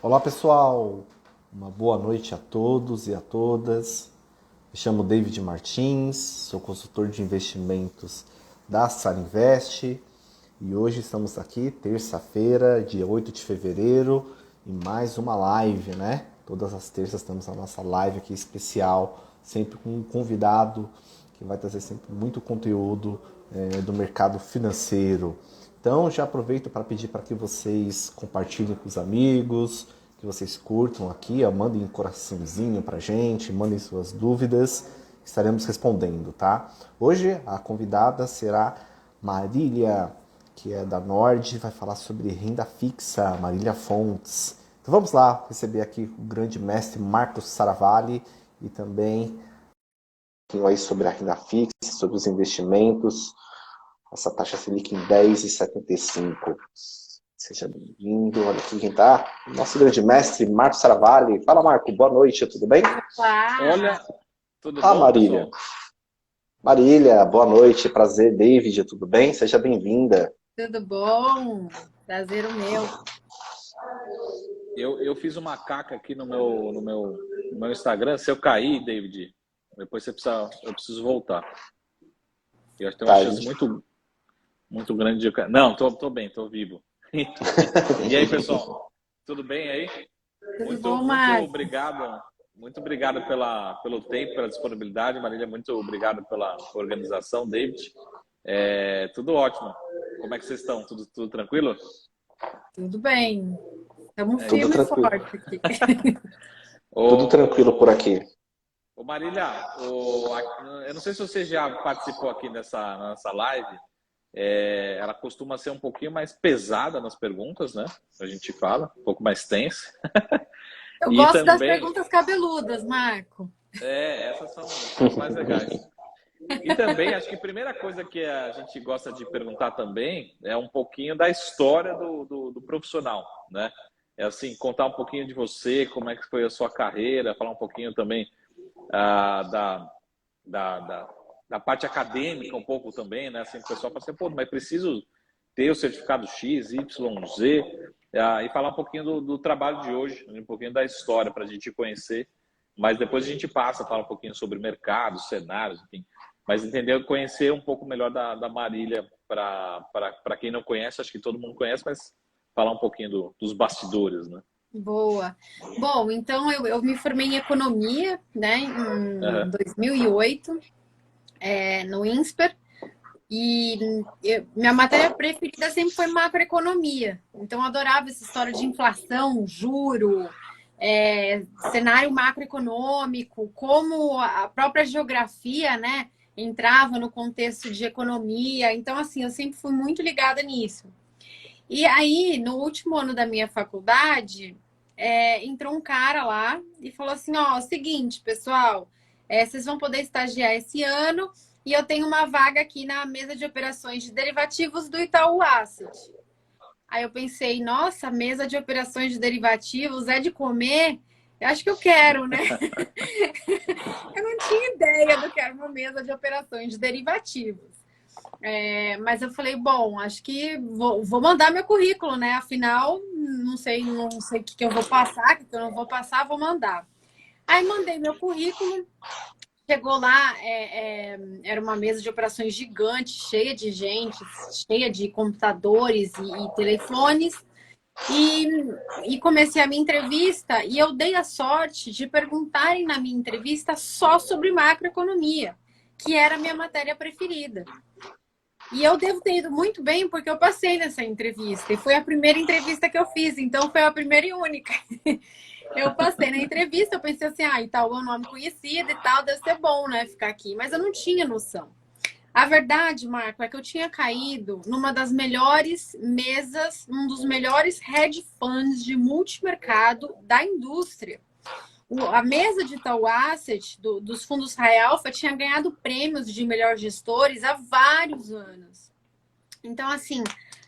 Olá pessoal, uma boa noite a todos e a todas. Me chamo David Martins, sou consultor de investimentos da Sarinvest e hoje estamos aqui, terça-feira, dia 8 de fevereiro, em mais uma live, né? Todas as terças temos a nossa live aqui especial, sempre com um convidado que vai trazer sempre muito conteúdo do mercado financeiro. Então já aproveito para pedir para que vocês compartilhem com os amigos, que vocês curtam aqui, ó, mandem um coraçãozinho pra gente, mandem suas dúvidas, estaremos respondendo, tá? Hoje a convidada será Marília, que é da Nord, vai falar sobre renda fixa, Marília Fontes. Então vamos lá receber aqui o grande mestre Marcos Saravalli e também um pouquinho aí sobre a renda fixa, sobre os investimentos, essa taxa Selic em 10,75. Seja bem-vindo. Olha aqui quem está. Nosso grande mestre, Marcos Saravalli. Fala, Marco. Boa noite, tudo bem? Olá, tudo Ah, bom, Marília. pessoal? Marília, boa noite. Prazer, David, tudo bem? Seja bem-vinda. Tudo bom? Prazer o meu. Eu fiz uma caca aqui no meu Instagram. Se eu cair, David, depois eu preciso voltar. Eu acho que tem uma Tá, chance gente. muito grande de eu cair. Não, tô bem, tô vivo. E aí, pessoal? Tudo bem aí? Tudo Muito, bom, Tudo Mar? muito obrigado pelo tempo, pela disponibilidade, Marília. Muito obrigado pela organização, David. Tudo ótimo. Como é que vocês estão? Tudo tranquilo? Tudo bem. Estamos Tudo firme e tranquilo. forte aqui. Tudo tranquilo por Ô, aqui. ô Marília, eu não sei se você já participou aqui nessa live. Ela costuma ser um pouquinho mais pesada nas perguntas, né? A gente fala, um pouco mais tensa. Eu E gosto das também, perguntas cabeludas, Marco. essas são as mais legais. E também, acho que a primeira coisa que a gente gosta de perguntar também é um pouquinho da história do profissional, né? É assim, contar um pouquinho de você, como é que foi a sua carreira, falar um pouquinho também ah, da, da, da, da parte acadêmica, um pouco também, né? Assim, o pessoal fala assim, pô, mas preciso ter o certificado X, Y, Z, e falar um pouquinho do trabalho de hoje, um pouquinho da história para a gente conhecer, mas depois a gente passa, fala um pouquinho sobre mercado, cenários, enfim. Mas entender, conhecer um pouco melhor da Marília, para quem não conhece, acho que todo mundo conhece, mas falar um pouquinho dos bastidores, né? Boa. Bom, então eu me formei em economia, né, em Uhum. 2008, no INSPER, e minha matéria preferida sempre foi macroeconomia. Então eu adorava essa história de inflação, juro, cenário macroeconômico, como a própria geografia, né, entrava no contexto de economia. Então, assim, eu sempre fui muito ligada nisso. E aí, no último ano da minha faculdade, entrou um cara lá e falou assim: ó, seguinte, pessoal, vocês vão poder estagiar esse ano e eu tenho uma vaga aqui na mesa de operações de derivativos do Itaú Asset. Aí eu pensei, nossa, mesa de operações de derivativos é de comer? Eu acho que eu quero, né? Eu não tinha ideia do que era uma mesa de operações de derivativos. Mas eu falei, bom, acho que vou mandar meu currículo, né? Afinal, não sei o que eu vou passar, o que eu não vou passar, vou mandar. Aí mandei meu currículo, chegou lá, era uma mesa de operações gigante, cheia de gente, cheia de computadores e telefones. E, e comecei a minha entrevista e eu dei a sorte de perguntarem na minha entrevista só sobre macroeconomia, que era a minha matéria preferida. E eu devo ter ido muito bem porque eu passei nessa entrevista. E foi a primeira entrevista que eu fiz, então foi a primeira e única. Eu passei na entrevista, eu pensei assim, Itaú é um nome conhecido e tal, deve ser bom, né, ficar aqui. Mas eu não tinha noção. A verdade, Marco, é que eu tinha caído numa das melhores mesas, um dos melhores hedge funds de multimercado da indústria. A mesa de Itaú Asset, dos fundos High Alpha, tinha ganhado prêmios de melhores gestores há vários anos. Então, assim,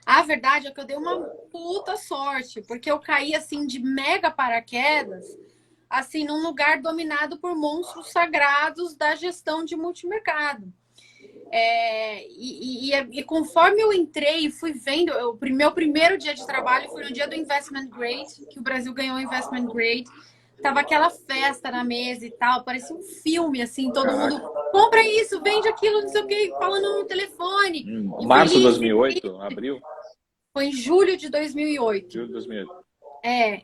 a verdade é que eu dei uma puta sorte, porque eu caí, assim, de mega paraquedas, assim, num lugar dominado por monstros sagrados da gestão de multimercado. E conforme eu entrei e fui vendo, o meu primeiro dia de trabalho foi no dia do Investment Grade, que o Brasil ganhou o Investment Grade. Tava aquela festa na mesa e tal, parecia um filme, assim, todo mundo compra isso, vende aquilo, não sei o que, falando no telefone. Março de 2008, abril? Foi em julho de 2008. Julho de 2008.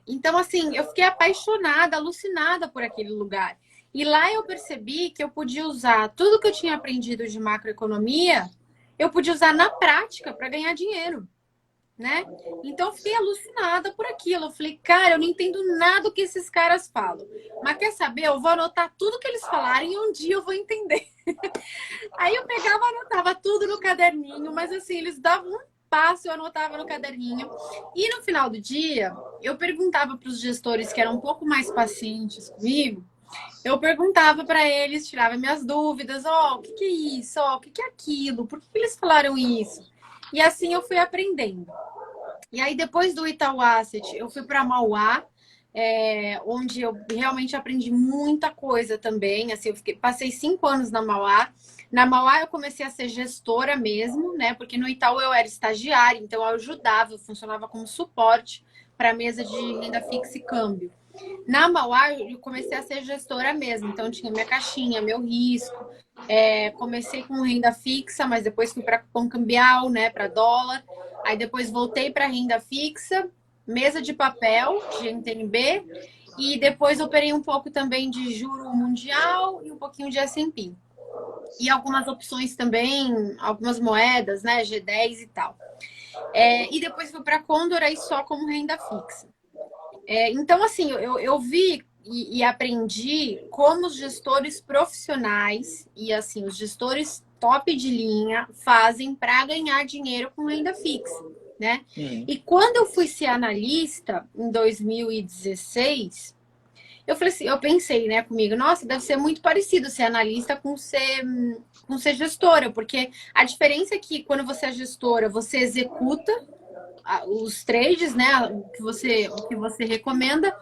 Então assim, eu fiquei apaixonada, alucinada por aquele lugar. E lá eu percebi que eu podia usar tudo que eu tinha aprendido de macroeconomia, eu podia usar na prática para ganhar dinheiro, né? Então eu fiquei alucinada por aquilo. Eu falei, cara, eu não entendo nada do que esses caras falam. Mas quer saber? Eu vou anotar tudo que eles falarem e um dia eu vou entender. Aí eu pegava, anotava tudo no caderninho, mas assim, eles davam um passo, eu anotava no caderninho. E no final do dia, eu perguntava para os gestores que eram um pouco mais pacientes comigo, eu perguntava para eles, tirava minhas dúvidas, o que é isso? O que é aquilo? Por que eles falaram isso? E assim eu fui aprendendo. E aí, depois do Itaú Asset, eu fui para Mauá, onde eu realmente aprendi muita coisa também. Assim, passei 5 anos na Mauá. Na Mauá eu comecei a ser gestora mesmo, né? Porque no Itaú eu era estagiária, então eu ajudava, eu funcionava como suporte para a mesa de renda fixa e câmbio. Na Mauá eu comecei a ser gestora mesmo, então tinha minha caixinha, meu risco. Comecei com renda fixa, mas depois fui para cupom cambial, né? Para dólar. Aí depois voltei para renda fixa, mesa de papel de NTNB e depois operei um pouco também de juro mundial e um pouquinho de S&P. E algumas opções também, algumas moedas, né, G10 e tal. E depois fui para Condor aí só como renda fixa. Então, assim, eu vi e aprendi como os gestores profissionais e, assim, os gestores top de linha fazem para ganhar dinheiro com renda fixa, né? E quando eu fui ser analista, em 2016, eu falei assim, eu pensei, né, comigo, nossa, deve ser muito parecido ser analista com ser gestora, porque a diferença é que quando você é gestora, você executa os trades, né, o que você recomenda,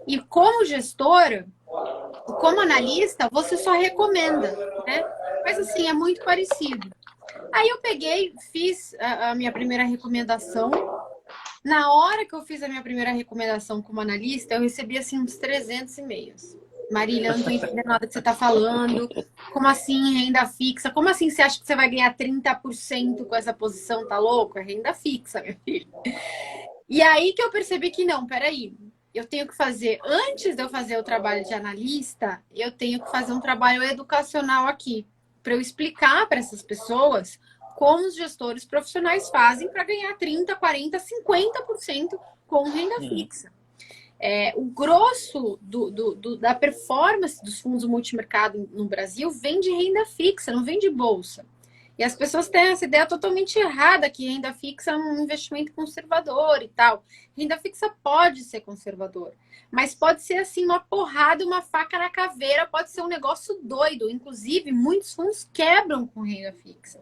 e como gestora, como analista, você só recomenda, né? Mas assim, é muito parecido. Aí eu peguei, fiz a minha primeira recomendação. Na hora que eu fiz a minha primeira recomendação como analista, eu recebi assim uns 300 e-mails. Marília, eu não tô entendendo nada que você tá falando. Como assim renda fixa? Como assim você acha que você vai ganhar 30% com essa posição? Tá louco? É renda fixa, minha filha. E aí que eu percebi que não, peraí. Eu tenho que fazer, antes de eu fazer o trabalho de analista, eu tenho que fazer um trabalho educacional aqui. Para eu explicar para essas pessoas como os gestores profissionais fazem para ganhar 30%, 40%, 50% com renda fixa. O grosso da performance dos fundos multimercado no Brasil vem de renda fixa, não vem de bolsa. E as pessoas têm essa ideia totalmente errada que renda fixa é um investimento conservador e tal. Renda fixa pode ser conservador, mas pode ser assim uma porrada, uma faca na caveira, pode ser um negócio doido. Inclusive, muitos fundos quebram com renda fixa.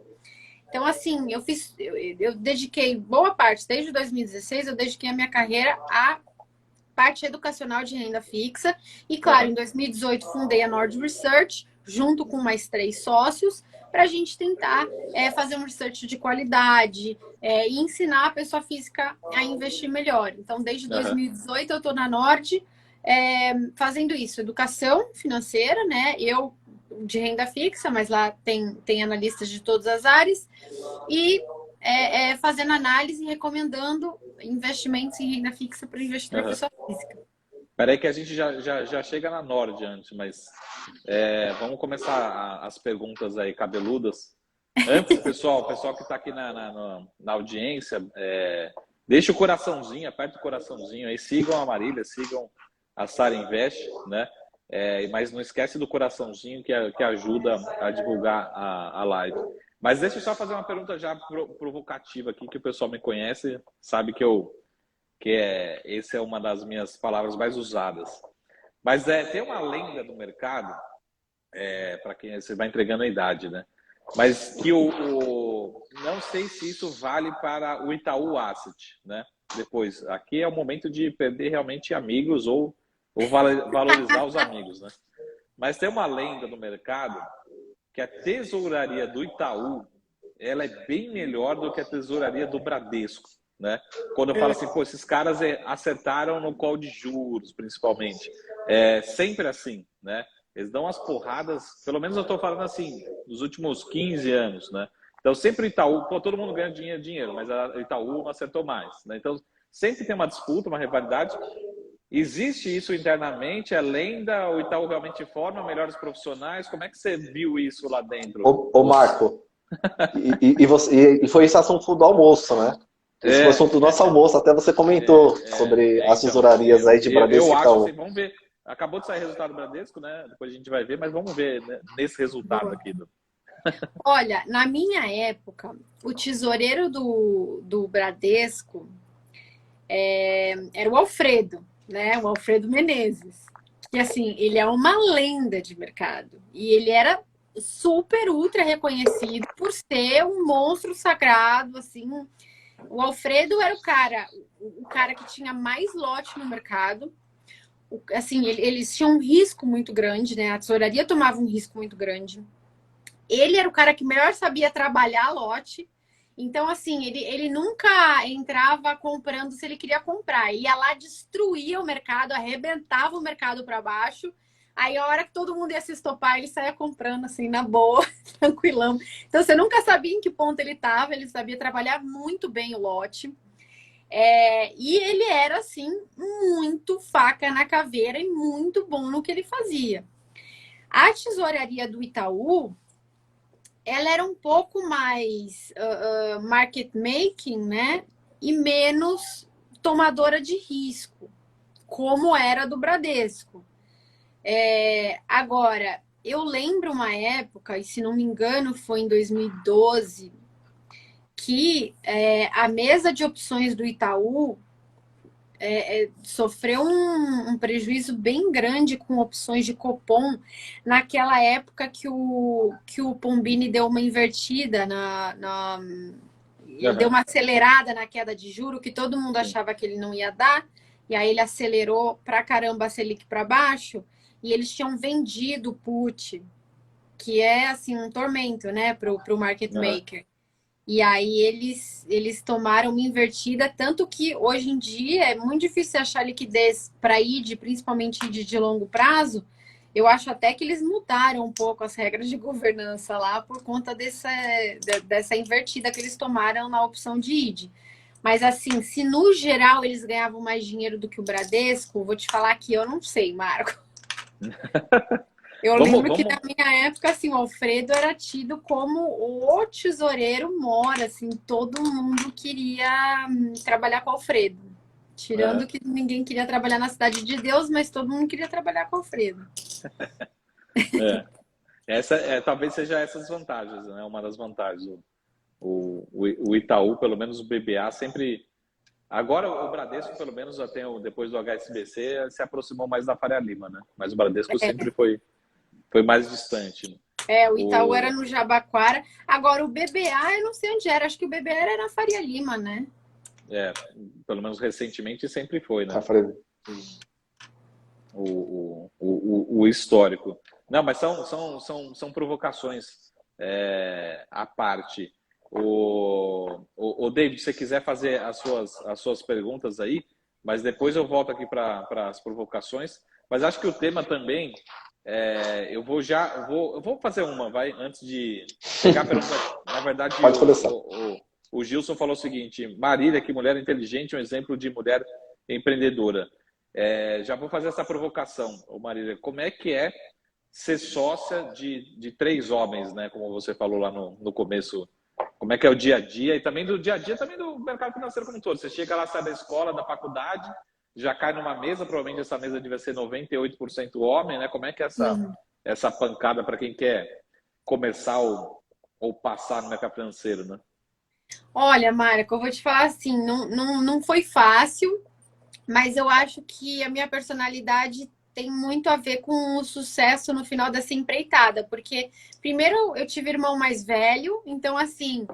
Então, assim, eu dediquei boa parte, desde 2016, eu dediquei a minha carreira à parte educacional de renda fixa. E, claro, em 2018 fundei a Nord Research, junto com mais 3 sócios, para a gente tentar fazer um research de qualidade e ensinar a pessoa física a investir melhor. Então, desde 2018 eu estou na Nord fazendo isso, educação financeira, né? Eu de renda fixa, mas lá tem analistas de todas as áreas, e fazendo análise e recomendando investimentos em renda fixa para investir para pessoa física. Peraí que a gente já chega na Nord antes, mas vamos começar as perguntas aí cabeludas. Antes, pessoal que está aqui na audiência, deixa o coraçãozinho, aperta o coraçãozinho aí, sigam a Marília, sigam a Sara Invest, né? Mas não esquece do coraçãozinho que ajuda a divulgar a live. Mas deixa eu só fazer uma pergunta já provocativa aqui, que o pessoal me conhece, sabe que essa é uma das minhas palavras mais usadas. Mas tem uma lenda do mercado, para quem você vai entregando a idade, né? Mas que não sei se isso vale para o Itaú Asset, né? Depois, aqui é o momento de perder realmente amigos ou valorizar os amigos, né? Mas tem uma lenda do mercado que a tesouraria do Itaú, ela é bem melhor do que a tesouraria do Bradesco, né? Quando eu falo assim, pô, esses caras acertaram no call de juros, principalmente. É sempre assim, né? Eles dão as porradas, pelo menos eu estou falando assim, nos últimos 15 anos, né? Então sempre o Itaú, pô, todo mundo ganha dinheiro, mas a Itaú não acertou mais, né? Então sempre tem uma disputa, uma rivalidade. Existe isso internamente, além da o Itaú realmente forma melhores profissionais? Como é que você viu isso lá dentro? Ô Marco, e foi esse assunto do almoço, né? Esse foi o assunto do nosso almoço, até você comentou sobre as tesourarias aí de Bradesco e acho Itaú. assim, vamos ver. Acabou de sair o resultado do Bradesco, né? Depois a gente vai ver, mas vamos ver, né, nesse resultado aqui. Olha, na minha época, o tesoureiro do Bradesco era o Alfredo, né? O Alfredo Menezes. Que, assim, ele é uma lenda de mercado. E ele era super, ultra reconhecido por ser um monstro sagrado, assim. O Alfredo era o cara que tinha mais lote no mercado. Assim, eles tinham um risco muito grande, né? A tesouraria tomava um risco muito grande. Ele era o cara que melhor sabia trabalhar lote. Então, assim, ele nunca entrava comprando se ele queria comprar. Ia lá, destruía o mercado, arrebentava o mercado para baixo. Aí, a hora que todo mundo ia se estopar, ele saía comprando, assim, na boa, tranquilão. Então, você nunca sabia em que ponto ele estava. Ele sabia trabalhar muito bem o lote. E ele era, assim, muito faca na caveira e muito bom no que ele fazia. A tesouraria do Itaú, ela era um pouco mais market making, né? E menos tomadora de risco, como era do Bradesco. Agora, eu lembro uma época, e se não me engano foi em 2012, que a mesa de opções do Itaú sofreu um prejuízo bem grande com opções de Copom naquela época que o Pombini deu uma invertida ele deu uma acelerada na queda de juro que todo mundo achava que ele não ia dar, e aí ele acelerou pra caramba a Selic para baixo, e eles tinham vendido o put, que é assim um tormento, né, pro market maker. E aí eles tomaram uma invertida, tanto que hoje em dia é muito difícil achar liquidez para ID, principalmente ID de longo prazo. Eu acho até que eles mudaram um pouco as regras de governança lá por conta dessa invertida que eles tomaram na opção de ID. Mas assim, se no geral eles ganhavam mais dinheiro do que o Bradesco, vou te falar que eu não sei, Marco. Eu lembro que na minha época, assim, o Alfredo era tido como o tesoureiro mora, assim, todo mundo queria trabalhar com o Alfredo. Tirando que ninguém queria trabalhar na Cidade de Deus, mas todo mundo queria trabalhar com o Alfredo. Talvez seja essas vantagens, né? Uma das vantagens. O Itaú, pelo menos o BBA, sempre... Agora o Bradesco, pelo menos até depois do HSBC, se aproximou mais da Faria Lima, né? Mas o Bradesco sempre foi mais distante. O Itaú era no Jabaquara. Agora, o BBA, eu não sei onde era. Acho que o BBA era na Faria Lima, né? Pelo menos recentemente sempre foi, né? O histórico. Não, mas são provocações à parte. O David, se você quiser fazer as suas perguntas aí, mas depois eu volto aqui para as provocações. Mas acho que o tema também... eu vou fazer uma, antes de pegar a pergunta. Na verdade, pode começar. O Gilson falou o seguinte: Marília, que mulher inteligente, um exemplo de mulher empreendedora. Já vou fazer essa provocação, Marília. Como é que é ser sócia de 3 homens, né? Como você falou lá no começo. Como é que é o dia a dia e também do dia a dia, também do mercado financeiro como um todo. Você chega lá, sai da escola, da faculdade, já cai numa mesa, provavelmente essa mesa devia ser 98% homem, né? Como é que é essa pancada para quem quer começar ou passar no mercado financeiro, né? Olha, Marco, eu vou te falar assim, não foi fácil, mas eu acho que a minha personalidade tem muito a ver com o sucesso no final dessa empreitada, porque primeiro eu tive irmão mais velho, então assim,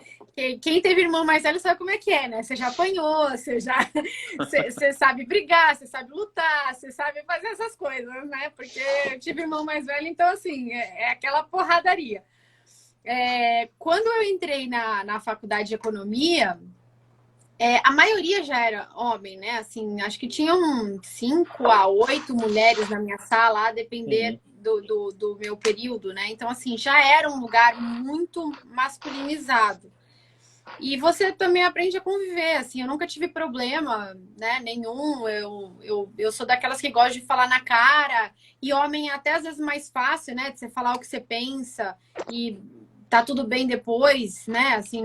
quem teve irmão mais velho sabe como é que é, né? Você já apanhou, você sabe brigar, você sabe lutar, você sabe fazer essas coisas, né? Porque eu tive irmão mais velho, então assim, é aquela porradaria. Quando eu entrei na faculdade de economia, a maioria já era homem, né? Assim, acho que tinham 5 a 8 mulheres na minha sala, a depender do meu período, né? Então, assim, já era um lugar muito masculinizado. E você também aprende a conviver, assim, eu nunca tive problema, né, nenhum, eu sou daquelas que gostam de falar na cara, e homem é até às vezes mais fácil, né, de você falar o que você pensa, e tá tudo bem depois, né, assim,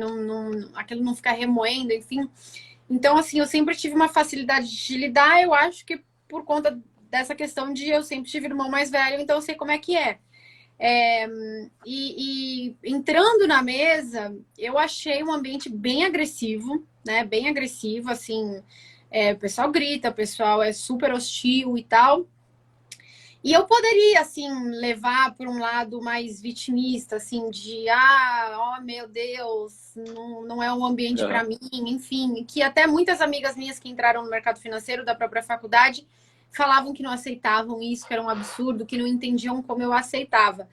aquilo não ficar remoendo, enfim. Então, assim, eu sempre tive uma facilidade de lidar, eu acho que por conta dessa questão de eu sempre tive irmão mais velho, então eu sei como é que é. E entrando na mesa, eu achei um ambiente bem agressivo, né? Bem agressivo, assim, o pessoal grita, o pessoal é super hostil e tal. E eu poderia, assim, levar para um lado mais vitimista, assim, oh meu Deus, não é um ambiente para mim, enfim, que até muitas amigas minhas que entraram no mercado financeiro da própria faculdade falavam que não aceitavam isso, que era um absurdo, que não entendiam como eu aceitava.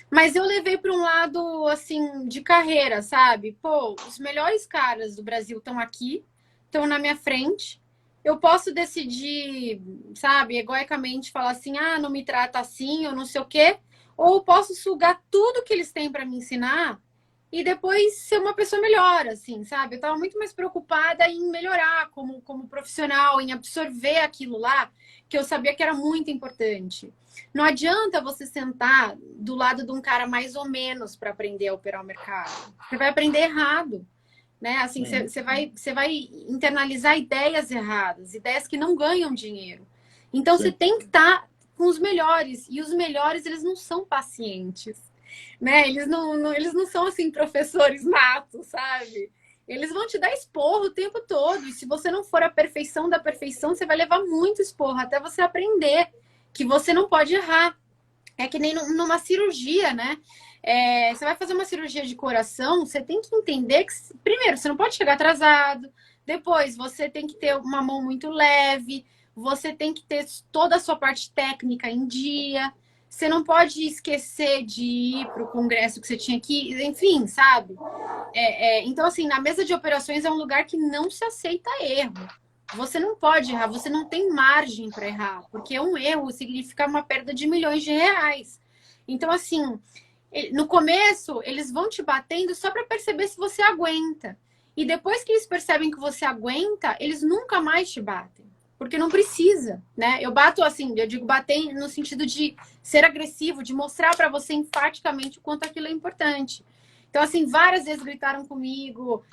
Mas eu levei para um lado, assim, de carreira, sabe? Pô, os melhores caras do Brasil estão aqui, estão na minha frente. Eu posso decidir, sabe, egoicamente falar assim, não me trata assim, ou não sei o quê. Ou eu posso sugar tudo que eles têm para me ensinar e depois ser uma pessoa melhor, assim, sabe? Eu estava muito mais preocupada em melhorar como profissional, em absorver aquilo lá, que eu sabia que era muito importante. Não adianta você sentar do lado de um cara mais ou menos para aprender a operar o mercado. Você vai aprender errado, né? Assim, você vai internalizar ideias erradas, ideias que não ganham dinheiro. Então, você tem que estar com os melhores. E os melhores, eles não são pacientes, né? Eles não são, assim, professores natos, sabe? Eles vão te dar esporro o tempo todo. E se você não for a perfeição da perfeição, você vai levar muito esporro até você aprender que você não pode errar. É que nem numa cirurgia, né? Você vai fazer uma cirurgia de coração, você tem que entender que, primeiro, você não pode chegar atrasado. Depois, você tem que ter uma mão muito leve. Você tem que ter toda a sua parte técnica em dia. Você não pode esquecer de ir para o congresso que você tinha que ir. Enfim, sabe? Então, assim, na mesa de operações é um lugar que não se aceita erro. Você não pode errar, você não tem margem para errar, porque um erro significa uma perda de milhões de reais. Então, assim, no começo, eles vão te batendo só para perceber se você aguenta. E depois que eles percebem que você aguenta, eles nunca mais te batem. Porque não precisa, né? Eu bato assim, eu digo bater no sentido de ser agressivo, de mostrar para você enfaticamente o quanto aquilo é importante. Então, assim, várias vezes gritaram comigo,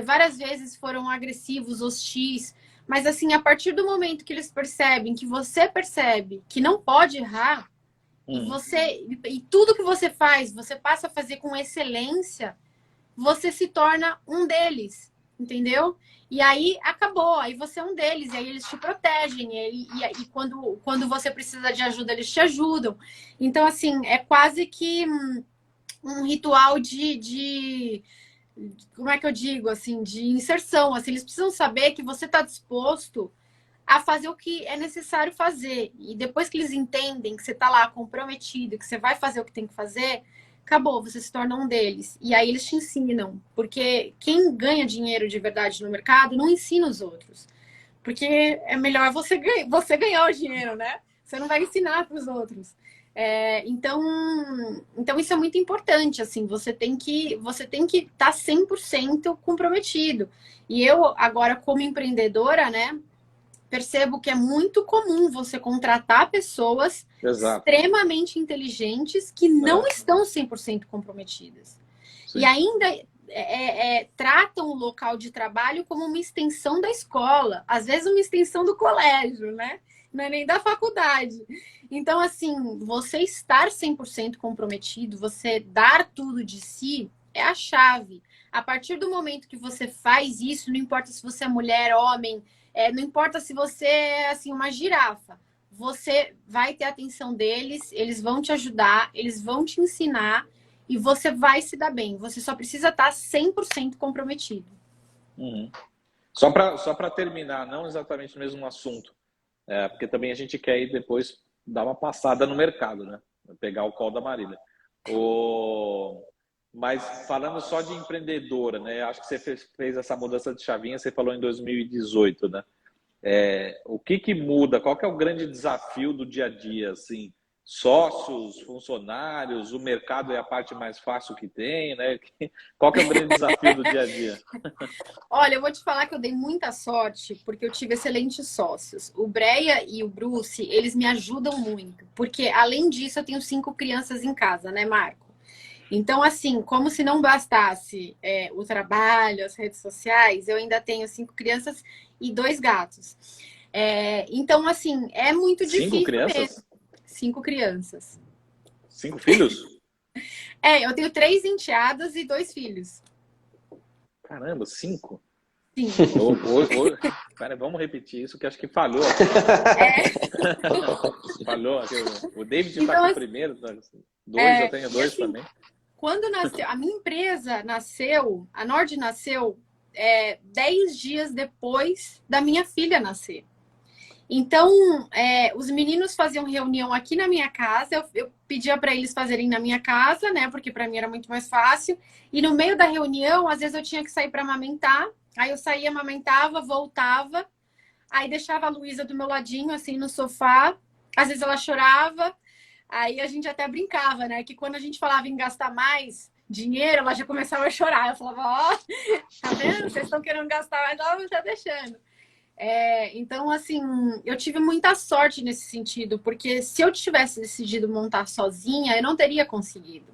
várias vezes foram agressivos, hostis. Mas, assim, a partir do momento que eles percebem, que você percebe que não pode errar, e tudo que você faz, você passa a fazer com excelência, você se torna um deles, entendeu? E aí acabou, aí você é um deles, e aí eles te protegem, e quando você precisa de ajuda, eles te ajudam. Então, assim, é quase que um ritual de como é que eu digo, assim, de inserção. Assim, eles precisam saber que você está disposto a fazer o que é necessário fazer. E depois que eles entendem que você está lá comprometido, que você vai fazer o que tem que fazer, acabou, você se torna um deles. E aí eles te ensinam. Porque quem ganha dinheiro de verdade no mercado não ensina os outros. Porque é melhor você ganhar o dinheiro, né? Você não vai ensinar para os outros. Então isso é muito importante, assim, você tem que estar 100% comprometido. E eu, agora, como empreendedora, né, percebo que é muito comum você contratar pessoas extremamente inteligentes que não estão 100% comprometidas. Sim. E ainda tratam o local de trabalho como uma extensão da escola, às vezes uma extensão do colégio, né? Não é nem da faculdade. Então, assim, você estar 100% comprometido, você dar tudo de si, é a chave. A partir do momento que você faz isso, não importa se você é mulher, homem, não importa se você é, assim, uma girafa, você vai ter a atenção deles, eles vão te ajudar, eles vão te ensinar e você vai se dar bem. Você só precisa estar 100% comprometido. Só para terminar, não exatamente o mesmo assunto, porque também a gente quer ir depois dar uma passada no mercado, né? Pegar o call da Marília. Mas falando só de empreendedora, né? Acho que você fez essa mudança de chavinha, você falou em 2018, né? O que muda? Qual que é o grande desafio do dia a dia, assim? Sócios, funcionários, o mercado é a parte mais fácil que tem, né? Qual que é o grande desafio do dia a dia? Olha, eu vou te falar que eu dei muita sorte porque eu tive excelentes sócios. O Breia e o Bruce, eles me ajudam muito, porque além disso eu tenho 5 crianças em casa, né, Marco? Então, assim, como se não bastasse o trabalho, as redes sociais, eu ainda tenho 5 crianças e 2 gatos. Então, assim, é muito Cinco difícil mesmo. crianças? 5 crianças. 5 filhos? Eu tenho 3 enteadas e 2 filhos. Caramba, 5? Sim. Cara, vamos repetir isso, que acho que falhou. Falhou. O David está Então, com o primeiro, 2, eu tenho 2 assim, também. quando nasceu, a minha empresa nasceu, a Nord nasceu 10 dias depois da minha filha nascer. Então, os meninos faziam reunião aqui na minha casa, eu pedia para eles fazerem na minha casa, né? Porque para mim era muito mais fácil. E no meio da reunião, às vezes eu tinha que sair para amamentar. Aí eu saía, amamentava, voltava. Aí deixava a Luísa do meu ladinho, assim, no sofá. Às vezes ela chorava. Aí a gente até brincava, né? Que quando a gente falava em gastar mais dinheiro, ela já começava a chorar. Eu falava, ó, tá vendo? Vocês estão querendo gastar, mas ela não tá deixando. Então, assim, eu tive muita sorte nesse sentido, porque se eu tivesse decidido montar sozinha, eu não teria conseguido.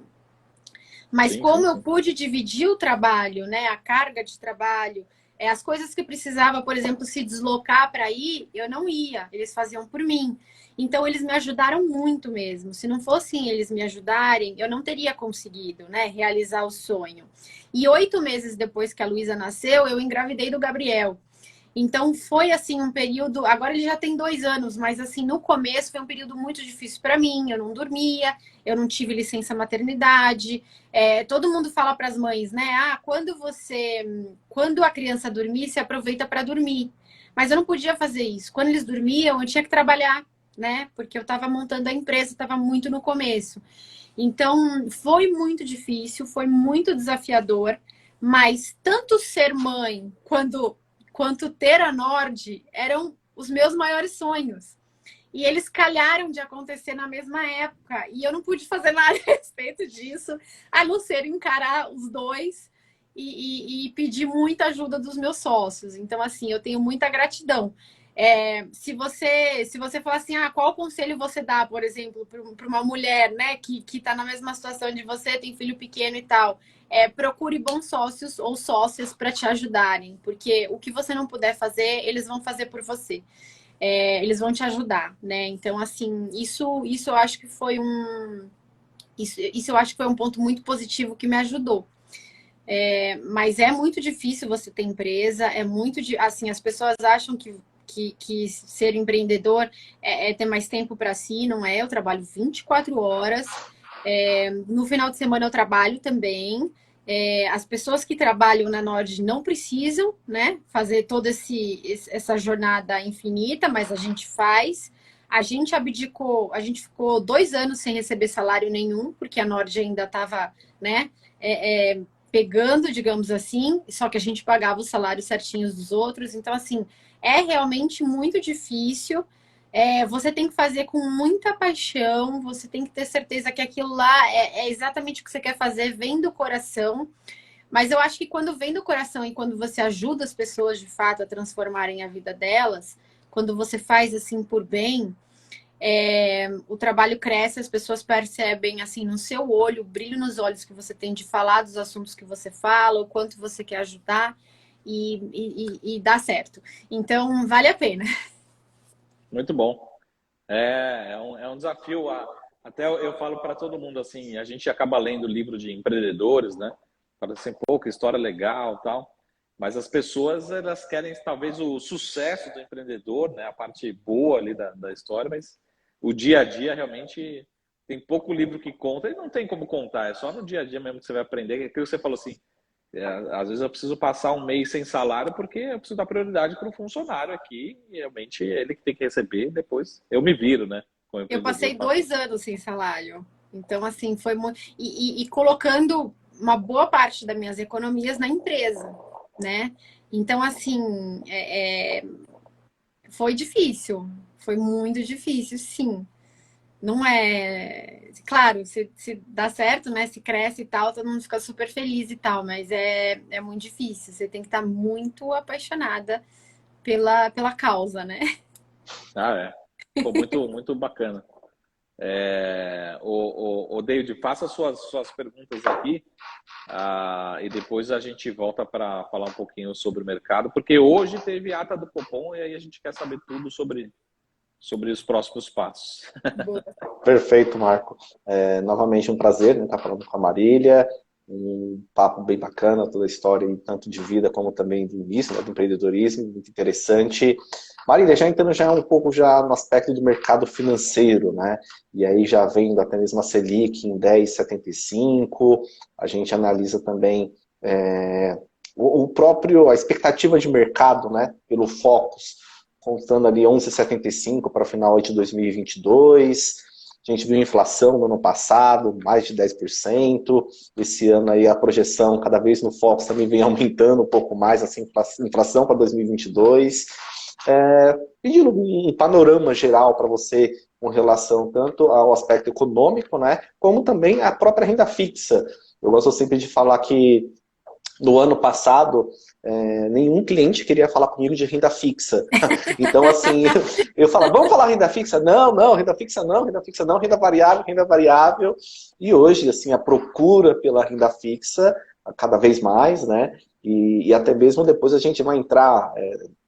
Mas como eu pude dividir o trabalho, né, a carga de trabalho, as coisas que precisava, por exemplo, se deslocar para ir, eu não ia, eles faziam por mim. Então, eles me ajudaram muito mesmo. Se não fossem eles me ajudarem, eu não teria conseguido, né, realizar o sonho. E 8 meses depois que a Luísa nasceu, eu engravidei do Gabriel. Então foi assim um período, agora ele já tem 2 anos, mas assim, no começo foi um período muito difícil para mim, eu não dormia, eu não tive licença maternidade. Todo mundo fala para as mães, né? Quando a criança dormir, se aproveita para dormir. Mas eu não podia fazer isso. Quando eles dormiam, eu tinha que trabalhar, né? Porque eu estava montando a empresa, estava muito no começo. Então foi muito difícil, foi muito desafiador, mas tanto ser mãe quanto ter a Nord eram os meus maiores sonhos. E eles calharam de acontecer na mesma época. E eu não pude fazer nada a respeito disso, a não ser encarar os dois e pedir muita ajuda dos meus sócios. Então, assim, eu tenho muita gratidão. Se você falar assim, qual conselho você dá, por exemplo, para uma mulher, né, que está na mesma situação de você, tem filho pequeno e tal, procure bons sócios ou sócias para te ajudarem, porque o que você não puder fazer, eles vão fazer por você. Eles vão te ajudar, né? Então, assim, isso eu acho que foi isso eu acho que foi um ponto muito positivo que me ajudou. Mas é muito difícil você ter empresa, assim, as pessoas acham que ser empreendedor é ter mais tempo para si, não é? Eu trabalho 24 horas. No final de semana eu trabalho também. As pessoas que trabalham na Nord não precisam, né, fazer toda essa jornada infinita, mas a gente faz. A gente abdicou, a gente ficou 2 anos sem receber salário nenhum, porque a Nord ainda estava, né, pegando, digamos assim, só que a gente pagava os salários certinhos dos outros. Então, assim, é realmente muito difícil. Você tem que fazer com muita paixão, você tem que ter certeza que aquilo lá é exatamente o que você quer fazer, vem do coração. Mas eu acho que quando vem do coração e quando você ajuda as pessoas de fato a transformarem a vida delas, quando você faz assim por bem, o trabalho cresce, as pessoas percebem assim no seu olho, o brilho nos olhos que você tem de falar dos assuntos que você fala, o quanto você quer ajudar e dá certo. Então, vale a pena. Muito bom. É um desafio. Até eu falo para todo mundo assim, a gente acaba lendo livro de empreendedores, né? Parece assim, pô, que história legal, tal. Mas as pessoas, elas querem talvez o sucesso do empreendedor, né? A parte boa ali da história, mas o dia a dia realmente tem pouco livro que conta e não tem como contar. É só no dia a dia mesmo que você vai aprender. Aquilo que você falou assim, às vezes eu preciso passar um mês sem salário porque eu preciso dar prioridade para o funcionário aqui e realmente ele que tem que receber, depois eu me viro, né? Eu passei 2 anos sem salário. Então, assim, foi muito. E colocando uma boa parte das minhas economias na empresa, né? Então, assim, foi difícil. Foi muito difícil, sim. Não é... Claro, se dá certo, né? Se cresce e tal, todo mundo fica super feliz e tal, mas é muito difícil. Você tem que estar muito apaixonada pela causa, né? Ah, é. Pô, muito, muito bacana. O David, faça suas perguntas aqui, e depois a gente volta para falar um pouquinho sobre o mercado, porque hoje teve ata do Copom e aí a gente quer saber tudo sobre os próximos passos. Boa. Perfeito, Marco. Novamente um prazer, né, estar falando com a Marília. Um papo bem bacana, toda a história, tanto de vida como também de início, né, do empreendedorismo, muito interessante. Marília, já entrando já um pouco já no aspecto do mercado financeiro, né? E aí já vendo até mesmo a Selic em 10,75, a gente analisa também a expectativa de mercado, né, pelo Focus, contando ali 11,75 para o final de 2022. A gente viu inflação no ano passado, mais de 10%. Esse ano aí a projeção, cada vez no Focus, também vem aumentando um pouco mais essa inflação para 2022. Pedindo um panorama geral para você com relação tanto ao aspecto econômico, né, como também à própria renda fixa. Eu gosto sempre de falar que no ano passado, nenhum cliente queria falar comigo de renda fixa. Então, assim, eu falava, vamos falar renda fixa? Não, renda fixa não, renda variável. E hoje, assim, a procura pela renda fixa, cada vez mais, né? E até mesmo depois a gente vai entrar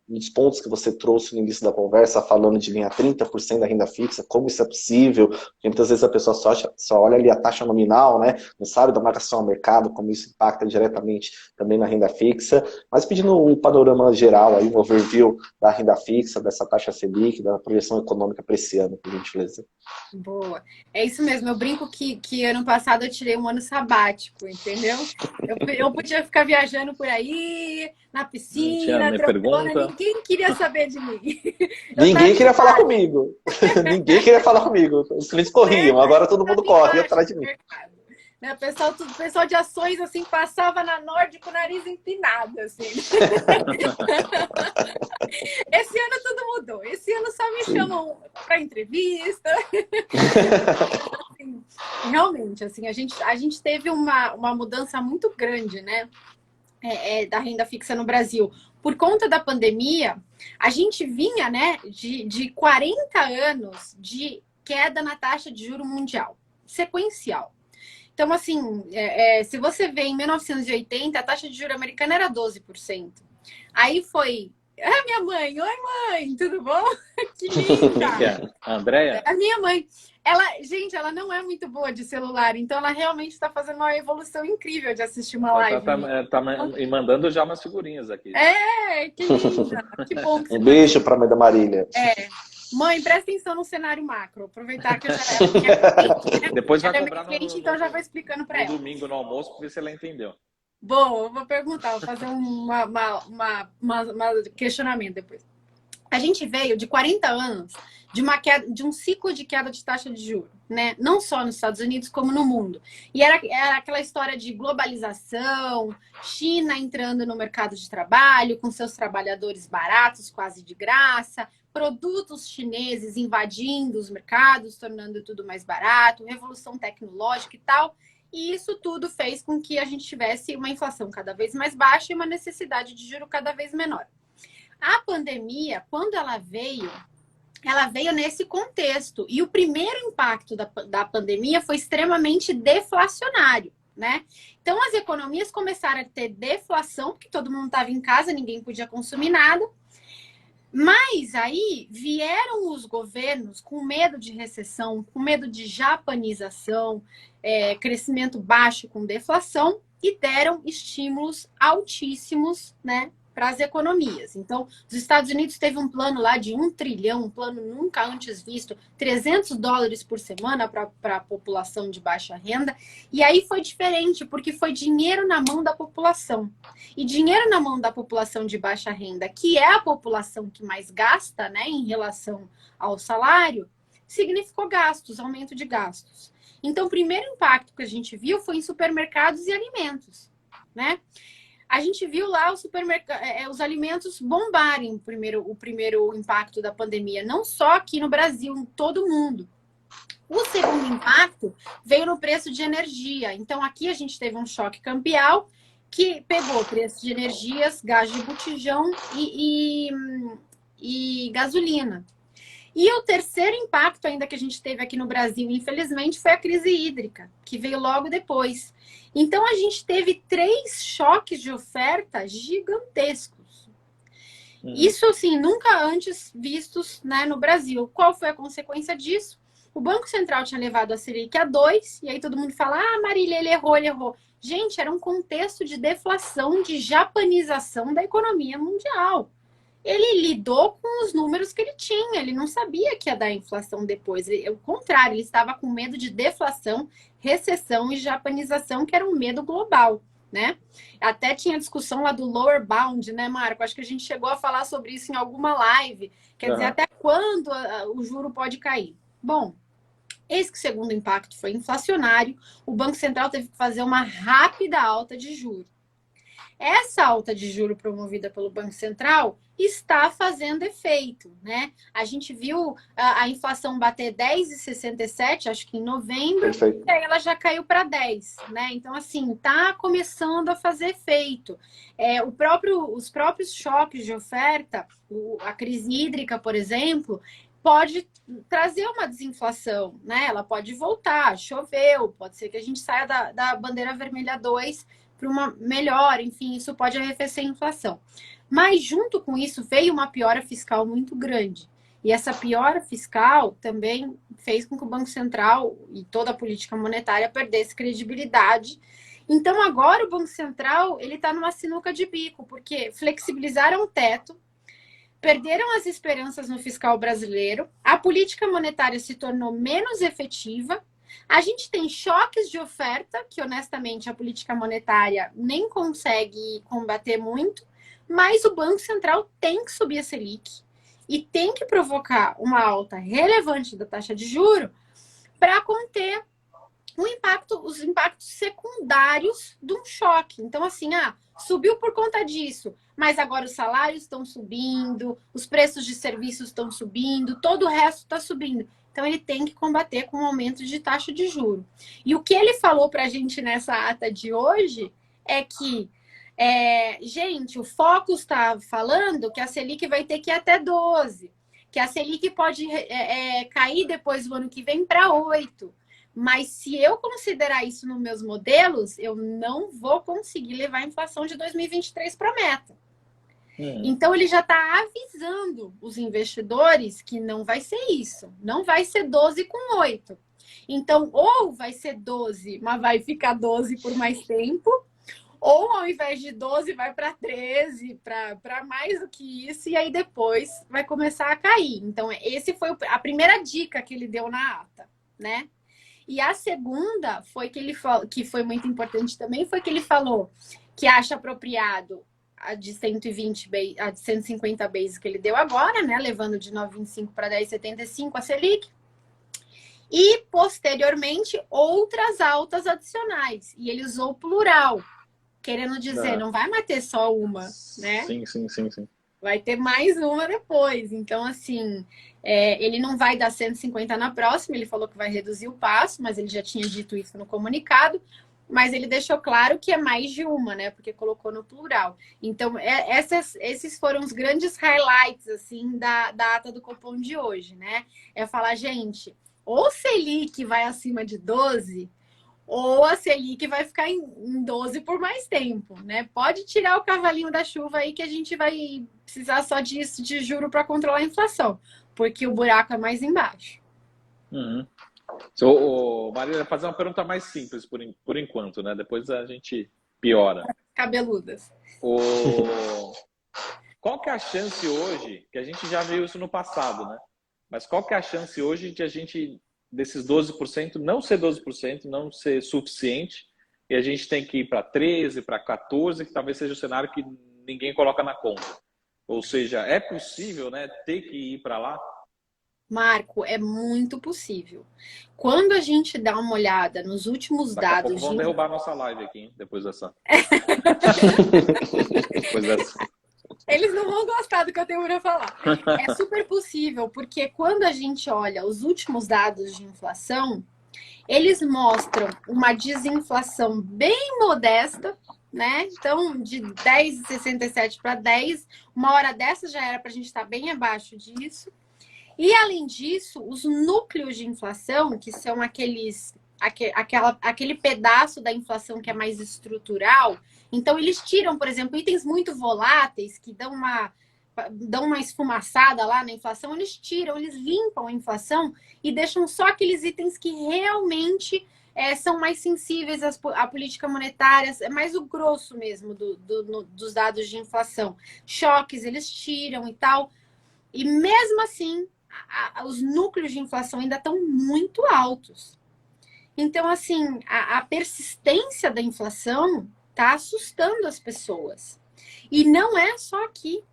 nos pontos que você trouxe no início da conversa, falando de ganhar 30% da renda fixa, como isso é possível, porque muitas vezes a pessoa só olha ali a taxa nominal, né? Não sabe da marcação ao mercado, como isso impacta diretamente também na renda fixa, mas pedindo um panorama geral, aí, um overview da renda fixa, dessa taxa Selic, da projeção econômica para esse ano, por gentileza. Boa. É isso mesmo. Eu brinco que ano passado eu tirei um ano sabático, entendeu? Eu podia ficar viajando por aí, na piscina, tranquilona, ninguém queria saber de mim. Ninguém queria falar comigo. Ninguém queria falar comigo. Os clientes corriam, agora todo mundo corre atrás de mim. Né? O pessoal de ações assim passava na Nord com o nariz empinado, assim. Esse ano tudo mudou. Esse ano só me chamam para entrevista. Assim, realmente, assim, a gente teve uma mudança muito grande, né? Da renda fixa no Brasil. Por conta da pandemia, a gente vinha, né, de 40 anos de queda na taxa de juro mundial, sequencial. Então, assim, se você vê em 1980, a taxa de juros americana era 12%. Aí foi... minha mãe! Oi, mãe! Tudo bom? Que linda! A Andréia? A minha mãe. Gente, ela não é muito boa de celular, então ela realmente está fazendo uma evolução incrível de assistir uma live. Tá me mandando já umas figurinhas aqui. Que linda! Que bom que Um beijo para a mãe da Marília. Mãe, presta atenção no cenário macro. Aproveitar que eu já era Depois vai cobrar cliente, então já vou explicando para ela. No domingo no almoço, para ver se ela entendeu. Bom, eu vou perguntar, vou fazer um questionamento depois. A gente veio de 40 anos de um ciclo de queda de taxa de juros, né? Não só nos Estados Unidos, como no mundo. E era aquela história de globalização, China entrando no mercado de trabalho, com seus trabalhadores baratos, quase de graça, produtos chineses invadindo os mercados, tornando tudo mais barato, revolução tecnológica e tal. E isso tudo fez com que a gente tivesse uma inflação cada vez mais baixa e uma necessidade de juro cada vez menor. A pandemia, quando ela veio nesse contexto. E o primeiro impacto da pandemia foi extremamente deflacionário, né? Então, as economias começaram a ter deflação, porque todo mundo estava em casa, ninguém podia consumir nada. Mas aí vieram os governos com medo de recessão, com medo de japanização, crescimento baixo com deflação, e deram estímulos altíssimos, né, para as economias. Então, os Estados Unidos teve um plano lá de 1 trilhão, um plano nunca antes visto, $300 por semana para a população de baixa renda. E aí foi diferente, porque foi dinheiro na mão da população. E dinheiro na mão da população de baixa renda, que é a população que mais gasta, né, em relação ao salário, significou gastos, aumento de gastos. Então, o primeiro impacto que a gente viu foi em supermercados e alimentos, né? A gente viu lá os alimentos bombarem o primeiro impacto da pandemia, não só aqui no Brasil, em todo o mundo. O segundo impacto veio no preço de energia. Então, aqui a gente teve um choque cambial que pegou o preço de energias, gás de botijão e gasolina. E o terceiro impacto ainda que a gente teve aqui no Brasil, infelizmente, foi a crise hídrica, que veio logo depois. Então, a gente teve 3 choques de oferta gigantescos. Isso, assim, nunca antes vistos, né, no Brasil. Qual foi a consequência disso? O Banco Central tinha levado a Selic a 2, e aí todo mundo fala, Marília, ele errou. Gente, era um contexto de deflação, de japanização da economia mundial. Ele lidou com os números que ele tinha, ele não sabia que ia dar inflação depois. O contrário, ele estava com medo de deflação, recessão e japanização, que era um medo global, né? Até tinha discussão lá do lower bound, né, Marco? Acho que a gente chegou a falar sobre isso em alguma live. Quer dizer, até quando o juro pode cair? Bom, eis que o segundo impacto foi inflacionário. O Banco Central teve que fazer uma rápida alta de juros. Essa alta de juro promovida pelo Banco Central está fazendo efeito, né? A gente viu a inflação bater 10,67, acho que em novembro, Perfeito. e aí ela já caiu para 10, né? Então, assim, tá começando a fazer efeito. Os próprios choques de oferta, a crise hídrica, por exemplo, pode trazer uma desinflação, né? Ela pode voltar, choveu, pode ser que a gente saia da bandeira vermelha 2 para uma melhor, enfim, isso pode arrefecer a inflação. Mas junto com isso veio uma piora fiscal muito grande. E essa piora fiscal também fez com que o Banco Central e toda a política monetária perdesse credibilidade. Então agora o Banco Central ele está numa sinuca de bico, porque flexibilizaram o teto, perderam as esperanças no fiscal brasileiro, a política monetária se tornou menos efetiva. A gente tem choques de oferta, que honestamente a política monetária nem consegue combater muito, mas o Banco Central tem que subir a Selic e tem que provocar uma alta relevante da taxa de juros para conter os impactos secundários de um choque. Então, assim, subiu por conta disso, mas agora os salários estão subindo, os preços de serviços estão subindo, todo o resto está subindo. Então, ele tem que combater com o aumento de taxa de juros. E o que ele falou para a gente nessa ata de hoje é que, gente, o Focus está falando que a Selic vai ter que ir até 12, que a Selic pode cair depois do ano que vem para 8. Mas se eu considerar isso nos meus modelos, eu não vou conseguir levar a inflação de 2023 para a meta. Então, ele já está avisando os investidores que não vai ser isso. Não vai ser 12 com 8. Então, ou vai ser 12, mas vai ficar 12 por mais tempo, ou ao invés de 12, vai para 13, para mais do que isso, e aí depois vai começar a cair. Então, esse foi a primeira dica que ele deu na ata, né? E a segunda foi que ele falou, que foi muito importante também, foi que ele falou que acha apropriado a de 120, a de 150 bases que ele deu agora, né? Levando de 9,25 para 10,75 a Selic. E, posteriormente, outras altas adicionais. E ele usou plural, querendo dizer, não vai mais ter só uma, né? Sim. Vai ter mais uma depois. Então, assim, ele não vai dar 150 na próxima, ele falou que vai reduzir o passo, mas ele já tinha dito isso no comunicado. Mas ele deixou claro que é mais de uma, né? Porque colocou no plural. Então, esses foram os grandes highlights, assim, da ata do Copom de hoje, né? É falar, gente, ou Selic vai acima de 12, ou a Selic vai ficar em 12 por mais tempo, né? Pode tirar o cavalinho da chuva aí que a gente vai precisar só disso de juro para controlar a inflação, porque o buraco é mais embaixo. Marília, fazer uma pergunta mais simples por enquanto, né? Depois a gente piora. Cabeludas. Qual que é a chance hoje, que a gente já viu isso no passado, né? Mas qual que é a chance hoje de a gente, desses 12%, não ser 12%, não ser suficiente, e a gente tem que ir para 13%, para 14%, que talvez seja o cenário que ninguém coloca na conta. Ou seja, é possível, né, ter que ir para lá? Marco, é muito possível. Quando a gente dá uma olhada nos últimos Daqui a pouco dados vão derrubar a nossa live aqui, hein? Depois dessa. Depois dessa. Eles não vão gostar do que eu tenho para falar. É super possível, porque quando a gente olha os últimos dados de inflação, eles mostram uma desinflação bem modesta, né? Então, de 10,67 para 10, uma hora dessa já era para a gente estar bem abaixo disso. E, além disso, os núcleos de inflação, que são aquele pedaço da inflação que é mais estrutural, então eles tiram, por exemplo, itens muito voláteis que dão uma esfumaçada lá na inflação, eles tiram, eles limpam a inflação e deixam só aqueles itens que realmente são mais sensíveis à política monetária, é mais o grosso mesmo dos dados de inflação. Choques, eles tiram e tal. E mesmo assim, os núcleos de inflação ainda estão muito altos. Então, assim, a persistência da inflação está assustando as pessoas. E não é só aqui,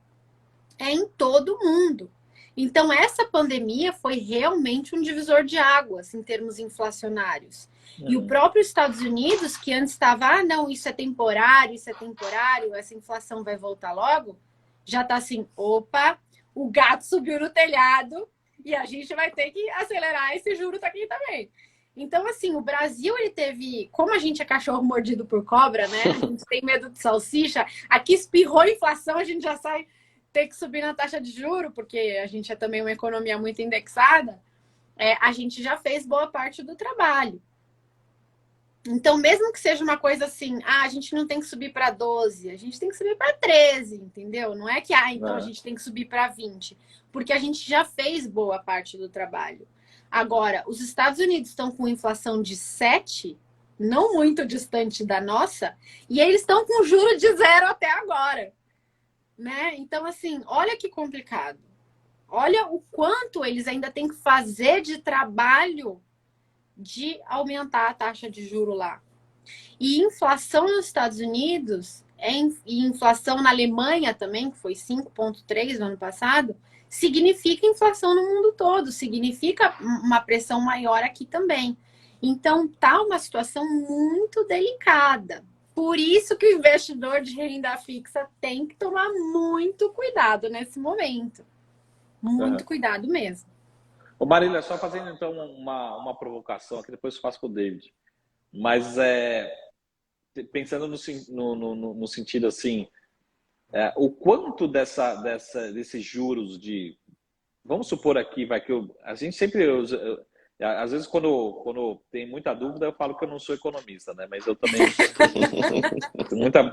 é em todo o mundo. Então, essa pandemia foi realmente um divisor de águas em termos inflacionários. E o próprio Estados Unidos, que antes estava, não, isso é temporário, essa inflação vai voltar logo, já está assim, opa, o gato subiu no telhado e a gente vai ter que acelerar esse juro tá aqui também. Então, assim, o Brasil, ele teve... Como a gente é cachorro mordido por cobra, né? A gente tem medo de salsicha. Aqui espirrou a inflação, a gente já sai ter que subir na taxa de juro, porque a gente é também uma economia muito indexada. A gente já fez boa parte do trabalho. Então, mesmo que seja uma coisa assim, a gente não tem que subir para 12, a gente tem que subir para 13, entendeu? Não é que, então a gente tem que subir para 20, porque a gente já fez boa parte do trabalho. Agora, os Estados Unidos estão com inflação de 7, não muito distante da nossa, e eles estão com juro de 0 até agora, né? Então, assim, olha que complicado. Olha o quanto eles ainda têm que fazer de trabalho de aumentar a taxa de juro lá. E inflação nos Estados Unidos, e inflação na Alemanha também, que foi 5,3 no ano passado, significa inflação no mundo todo, significa uma pressão maior aqui também. Então, tá uma situação muito delicada. Por isso que o investidor de renda fixa tem que tomar muito cuidado nesse momento. Muito cuidado mesmo. Ô Marília, só fazendo então uma provocação aqui, depois eu faço com o David. Mas pensando no sentido assim, o quanto desses juros de... Vamos supor aqui, a gente sempre usa... Às vezes, quando tem muita dúvida, eu falo que eu não sou economista, né? Mas eu também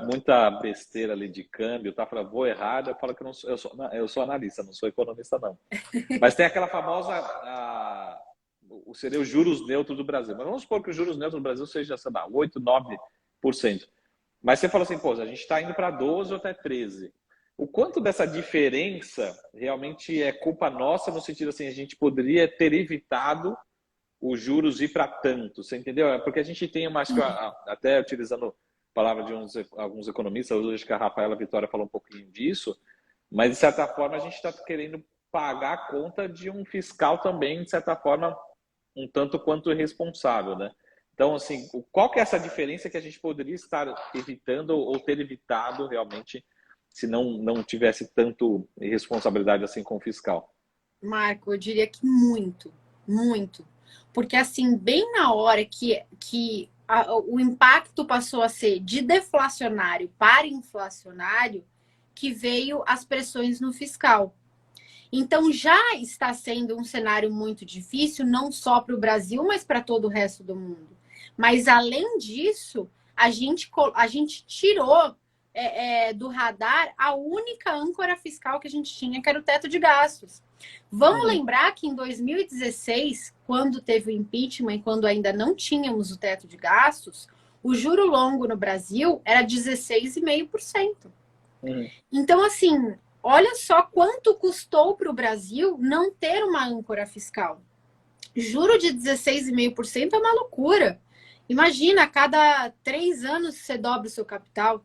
muita besteira ali de câmbio, tá? Falo, vou errado, eu falo que eu sou analista, não sou economista, não. Mas tem aquela famosa... seria os juros neutros do Brasil. Mas vamos supor que os juros neutros do Brasil seja, sei lá, 8%, 9%. Mas você fala assim, pô, a gente está indo para 12% ou até 13%. O quanto dessa diferença realmente é culpa nossa, no sentido assim, a gente poderia ter evitado os juros ir para tanto, você entendeu? Porque a gente tem, acho que até utilizando a palavra de alguns economistas, hoje acho que a Rafaela Vitória falou um pouquinho disso, mas de certa forma a gente está querendo pagar a conta de um fiscal também, de certa forma, um tanto quanto irresponsável, né? Então, assim, qual que é essa diferença que a gente poderia estar evitando ou ter evitado realmente se não tivesse tanto irresponsabilidade assim com o fiscal? Marco, eu diria que muito, muito. Porque, assim, bem na hora que o impacto passou a ser de deflacionário para inflacionário, que veio as pressões no fiscal. Então, já está sendo um cenário muito difícil, não só para o Brasil, mas para todo o resto do mundo. Mas, além disso, a gente tirou do radar a única âncora fiscal que a gente tinha, que era o teto de gastos. Vamos lembrar que em 2016, quando teve o impeachment e quando ainda não tínhamos o teto de gastos, o juro longo no Brasil era 16,5%. Então, assim, olha só quanto custou para o Brasil não ter uma âncora fiscal. Juro de 16,5% é uma loucura. Imagina, a cada 3 anos você dobra o seu capital.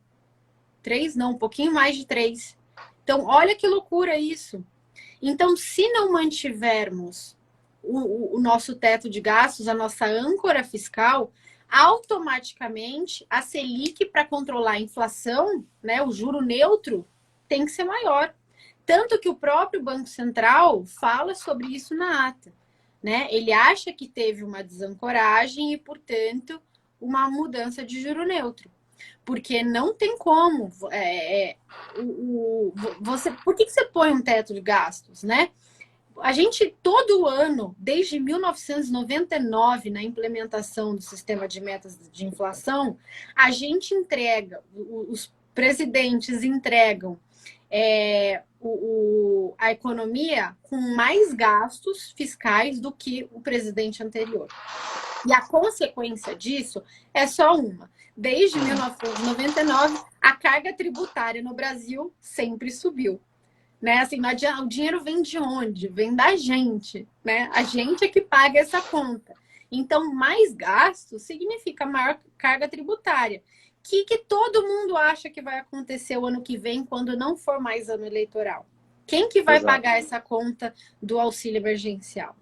3 não, um pouquinho mais de 3. Então, olha que loucura isso. Então, se não mantivermos o nosso teto de gastos, a nossa âncora fiscal, automaticamente a Selic, para controlar a inflação, né, o juro neutro, tem que ser maior. Tanto que o próprio Banco Central fala sobre isso na ata, né? Ele acha que teve uma desancoragem e, portanto, uma mudança de juro neutro. Porque não tem como. Por que você põe um teto de gastos, né? A gente, todo ano, desde 1999, na implementação do sistema de metas de inflação, a gente entrega, os presidentes entregam a economia com mais gastos fiscais do que o presidente anterior. E a consequência disso é só uma. Desde 1999, a carga tributária no Brasil sempre subiu. Né? Assim, o dinheiro vem de onde? Vem da gente, né? A gente é que paga essa conta. Então, mais gasto significa maior carga tributária. Que todo mundo acha que vai acontecer o ano que vem, quando não for mais ano eleitoral? Quem que vai pagar essa conta do auxílio emergencial?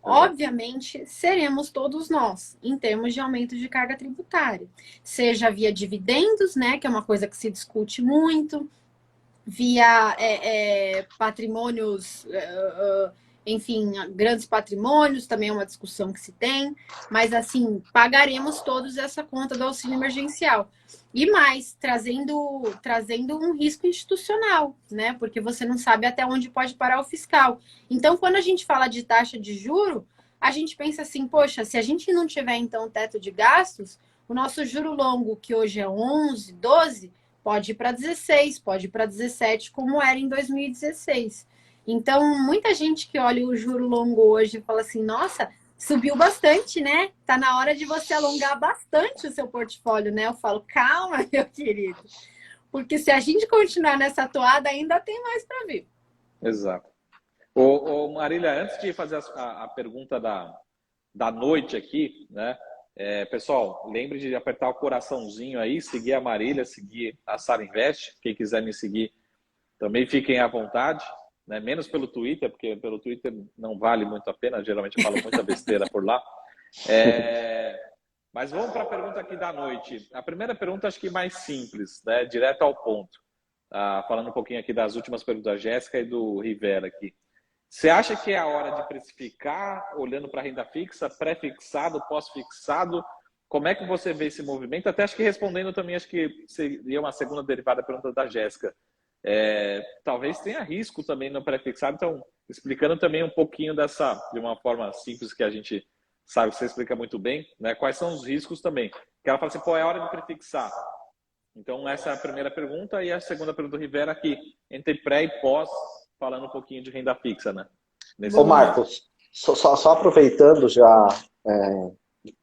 Obviamente, seremos todos nós, em termos de aumento de carga tributária. Seja via dividendos, né? Que é uma coisa que se discute muito, via patrimônios, enfim, grandes patrimônios, também é uma discussão que se tem, mas assim, pagaremos todos essa conta do auxílio emergencial. E mais, trazendo um risco institucional, né? Porque você não sabe até onde pode parar o fiscal. Então, quando a gente fala de taxa de juro, a gente pensa assim, poxa, se a gente não tiver, então, teto de gastos, o nosso juro longo, que hoje é 11, 12, pode ir para 16, pode ir para 17, como era em 2016. Então, muita gente que olha o juro longo hoje e fala assim, nossa, subiu bastante, né? Tá na hora de você alongar bastante o seu portfólio, né? Eu falo, calma, meu querido. Porque se a gente continuar nessa toada, ainda tem mais para vir. Exato. Ô, Marília, antes de fazer a pergunta da noite aqui, né? Pessoal, lembre de apertar o coraçãozinho aí, seguir a Marília, seguir a Sara Invest. Quem quiser me seguir, também fiquem à vontade, né? Menos pelo Twitter, porque pelo Twitter não vale muito a pena, geralmente eu falo muita besteira por lá. Mas vamos para a pergunta aqui da noite. A primeira pergunta, acho que mais simples, né? Direto ao ponto. Falando um pouquinho aqui das últimas perguntas da Jéssica e do Rivera aqui. Você acha que é a hora de precificar, olhando para a renda fixa, pré-fixado, pós-fixado? Como é que você vê esse movimento? Até acho que respondendo também, acho que seria uma segunda derivada da pergunta da Jéssica. Talvez tenha risco também no pré-fixado, então explicando também um pouquinho de uma forma simples que a gente sabe que você explica muito bem, né? Quais são os riscos também? Que ela fala assim, é hora de prefixar. Então essa é a primeira pergunta, e a segunda pergunta do Rivera aqui, entre pré e pós, falando um pouquinho de renda fixa, né? Ô Marcos, só aproveitando já,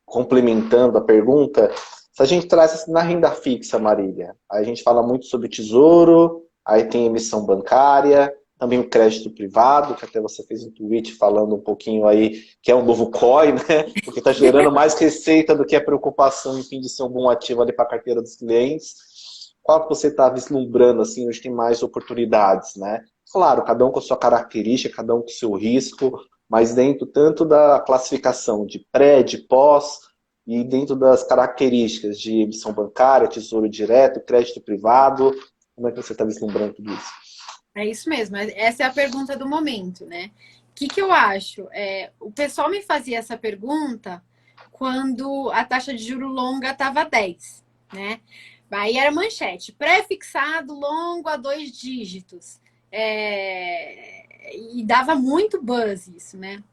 complementando a pergunta, se a gente traz na renda fixa, Marília, aí a gente fala muito sobre tesouro, aí tem emissão bancária, também o crédito privado, que até você fez um tweet falando um pouquinho aí, que é um novo COI, né? Porque está gerando mais receita do que a preocupação, enfim, de ser um bom ativo ali para a carteira dos clientes. Qual que você está vislumbrando, assim, onde tem mais oportunidades, né? Claro, cada um com a sua característica, cada um com o seu risco, mas dentro tanto da classificação de pré, de pós, e dentro das características de emissão bancária, tesouro direto, crédito privado, como é que você está vislumbrando tudo isso? É isso mesmo, essa é a pergunta do momento, né? O que eu acho? O pessoal me fazia essa pergunta quando a taxa de juro longa estava 10, né? Aí era manchete, pré-fixado longo a 2 dígitos. E dava muito buzz isso, né?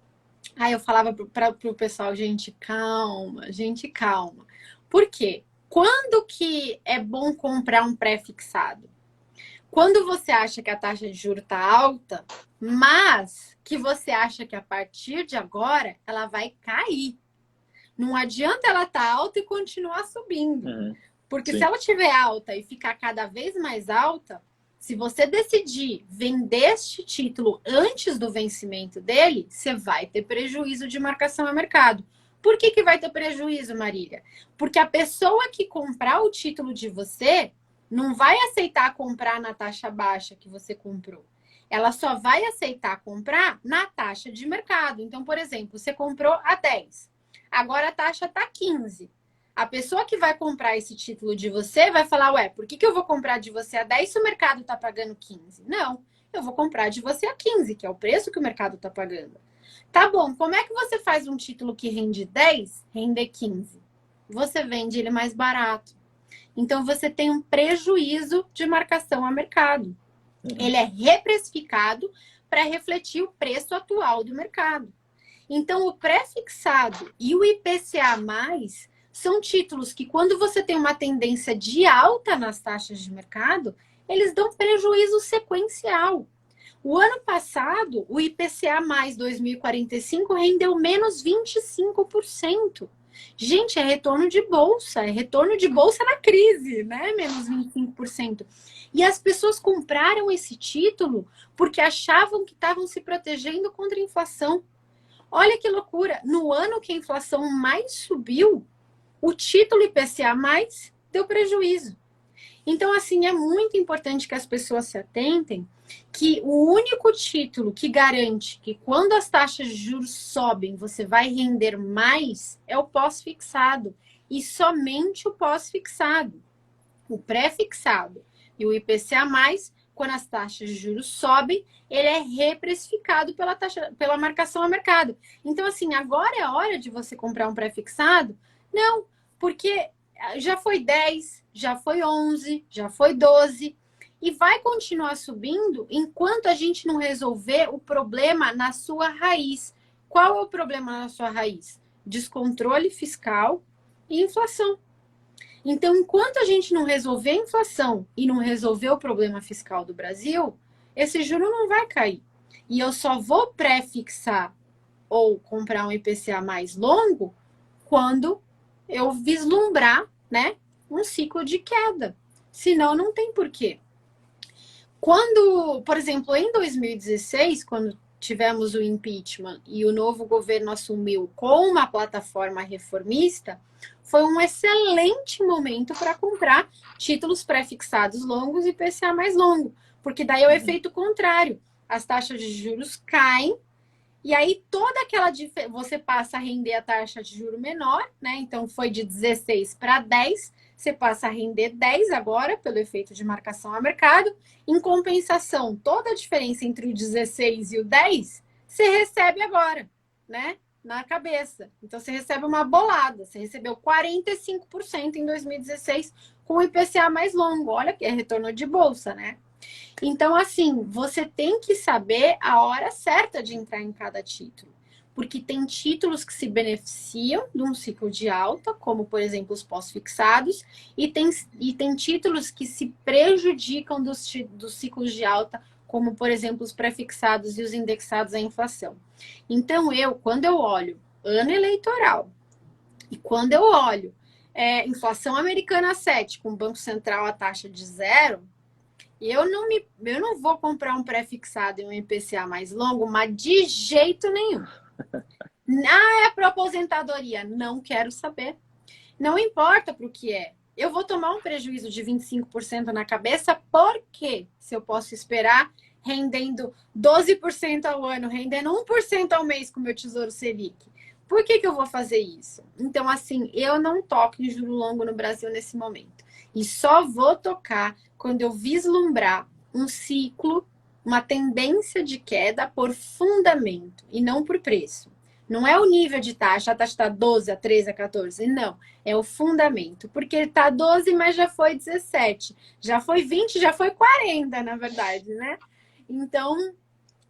Aí eu falava para o pessoal, gente, calma. Por quê? Quando que é bom comprar um pré-fixado? Quando você acha que a taxa de juros está alta, mas que você acha que a partir de agora ela vai cair. Não adianta ela estar alta e continuar subindo. Porque Sim. se ela estiver alta e ficar cada vez mais alta, se você decidir vender este título antes do vencimento dele, você vai ter prejuízo de marcação a mercado. Por que vai ter prejuízo, Marília? Porque a pessoa que comprar o título de você não vai aceitar comprar na taxa baixa que você comprou. ela só vai aceitar comprar na taxa de mercado. Então, por exemplo, você comprou a 10, agora a taxa está 15. A pessoa que vai comprar esse título de você vai falar, ué, por que eu vou comprar de você a 10 se o mercado está pagando 15? Não, eu vou comprar de você a 15, que é o preço que o mercado está pagando. Tá bom, como é que você faz um título que rende 10, render 15? Você vende ele mais barato. Então, você tem um prejuízo de marcação a mercado. Ele é reprecificado para refletir o preço atual do mercado. Então, o pré-fixado e o IPCA+, são títulos que, quando você tem uma tendência de alta nas taxas de mercado, eles dão prejuízo sequencial. O ano passado, o IPCA mais 2045 rendeu menos 25%. Gente, é retorno de bolsa na crise, né? Menos 25%. E as pessoas compraram esse título porque achavam que estavam se protegendo contra a inflação. Olha que loucura! No ano que a inflação mais subiu, o título IPCA mais deu prejuízo. Então, assim, é muito importante que as pessoas se atentem que o único título que garante que quando as taxas de juros sobem, você vai render mais é o pós-fixado. E somente o pós-fixado. O pré-fixado e o IPCA+, quando as taxas de juros sobem, ele é reprecificado pela marcação a mercado. Então, assim, agora é a hora de você comprar um pré-fixado? Não, porque já foi 10, já foi 11, já foi 12 e vai continuar subindo enquanto a gente não resolver o problema na sua raiz. Qual é o problema na sua raiz? Descontrole fiscal e inflação. Então, enquanto a gente não resolver a inflação e não resolver o problema fiscal do Brasil, esse juro não vai cair. E eu só vou pré-fixar ou comprar um IPCA mais longo quando eu vislumbrar, né, um ciclo de queda. Senão, não tem porquê. Quando, por exemplo, em 2016, quando tivemos o impeachment e o novo governo assumiu com uma plataforma reformista, foi um excelente momento para comprar títulos pré-fixados longos e IPCA mais longo, porque daí é o efeito contrário. As taxas de juros caem e aí toda aquela você passa a render a taxa de juro menor, né? Então foi de 16 para 10, você passa a render 10 agora pelo efeito de marcação a mercado. Em compensação, toda a diferença entre o 16 e o 10, você recebe agora, né? Na cabeça. Então você recebe uma bolada, você recebeu 45% em 2016 com o IPCA mais longo. Olha que é retorno de bolsa, né? Então, assim, você tem que saber a hora certa de entrar em cada título. Porque tem títulos que se beneficiam de um ciclo de alta, como, por exemplo, os pós-fixados, e tem títulos que se prejudicam dos ciclos de alta, como, por exemplo, os pré-fixados e os indexados à inflação. Então, quando eu olho ano eleitoral e quando eu olho inflação americana 7, com o Banco Central a taxa de 0, eu não vou comprar um pré-fixado e um IPCA mais longo, mas de jeito nenhum. É para aposentadoria. Não quero saber. Não importa para o que é. Eu vou tomar um prejuízo de 25% na cabeça, porque se eu posso esperar rendendo 12% ao ano, rendendo 1% ao mês com o meu Tesouro Selic, por que eu vou fazer isso? Então, assim, eu não toco em juro longo no Brasil nesse momento. E só vou tocar quando eu vislumbrar um ciclo, uma tendência de queda por fundamento e não por preço. Não é o nível de taxa, a taxa está 12, a 13, a 14. Não, é o fundamento. Porque está 12, mas já foi 17. Já foi 20, já foi 40, na verdade, né? Então,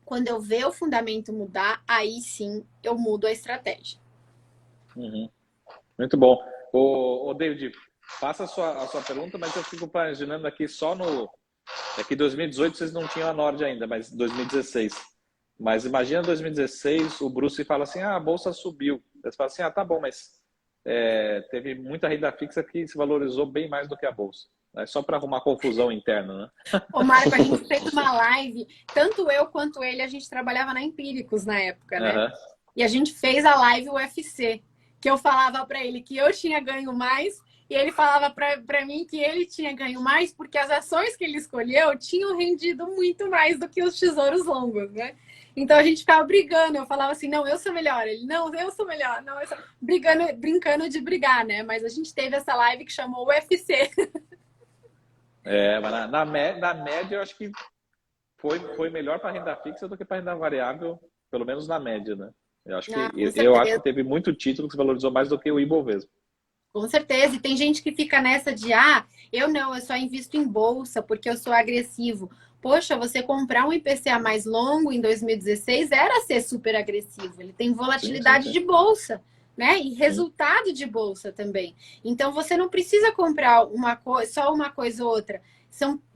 quando eu ver o fundamento mudar, aí sim eu mudo a estratégia. Uhum. Muito bom. Ô David, faça a sua pergunta, mas eu fico imaginando aqui só no... Aqui 2018 vocês não tinham a Nord ainda, mas 2016. Mas imagina 2016, o Bruce fala assim, a bolsa subiu. Você fala assim, tá bom, mas teve muita renda fixa que se valorizou bem mais do que a bolsa. É só para arrumar confusão interna, né? Ô, Marco, a gente fez uma live, tanto eu quanto ele, a gente trabalhava na Empíricos na época, né? Uhum. E a gente fez a live UFC, que eu falava para ele que eu tinha ganho mais E ele falava para mim que ele tinha ganho mais porque as ações que ele escolheu tinham rendido muito mais do que os tesouros longos, né? Então a gente ficava brigando. Eu falava assim, não, eu sou melhor. Ele, não, eu sou melhor. Não, eu sou... brincando de brigar, né? Mas a gente teve essa live que chamou UFC. Mas na média eu acho que foi melhor para renda fixa do que para renda variável, pelo menos na média, né? Eu acho que teve muito título que se valorizou mais do que o Ibovespa. Com certeza. E tem gente que fica nessa de, eu só invisto em bolsa porque eu sou agressivo. Poxa, você comprar um IPCA mais longo em 2016 era ser super agressivo. Ele tem volatilidade de bolsa, né? E resultado de bolsa também. Então, você não precisa comprar só uma coisa ou outra.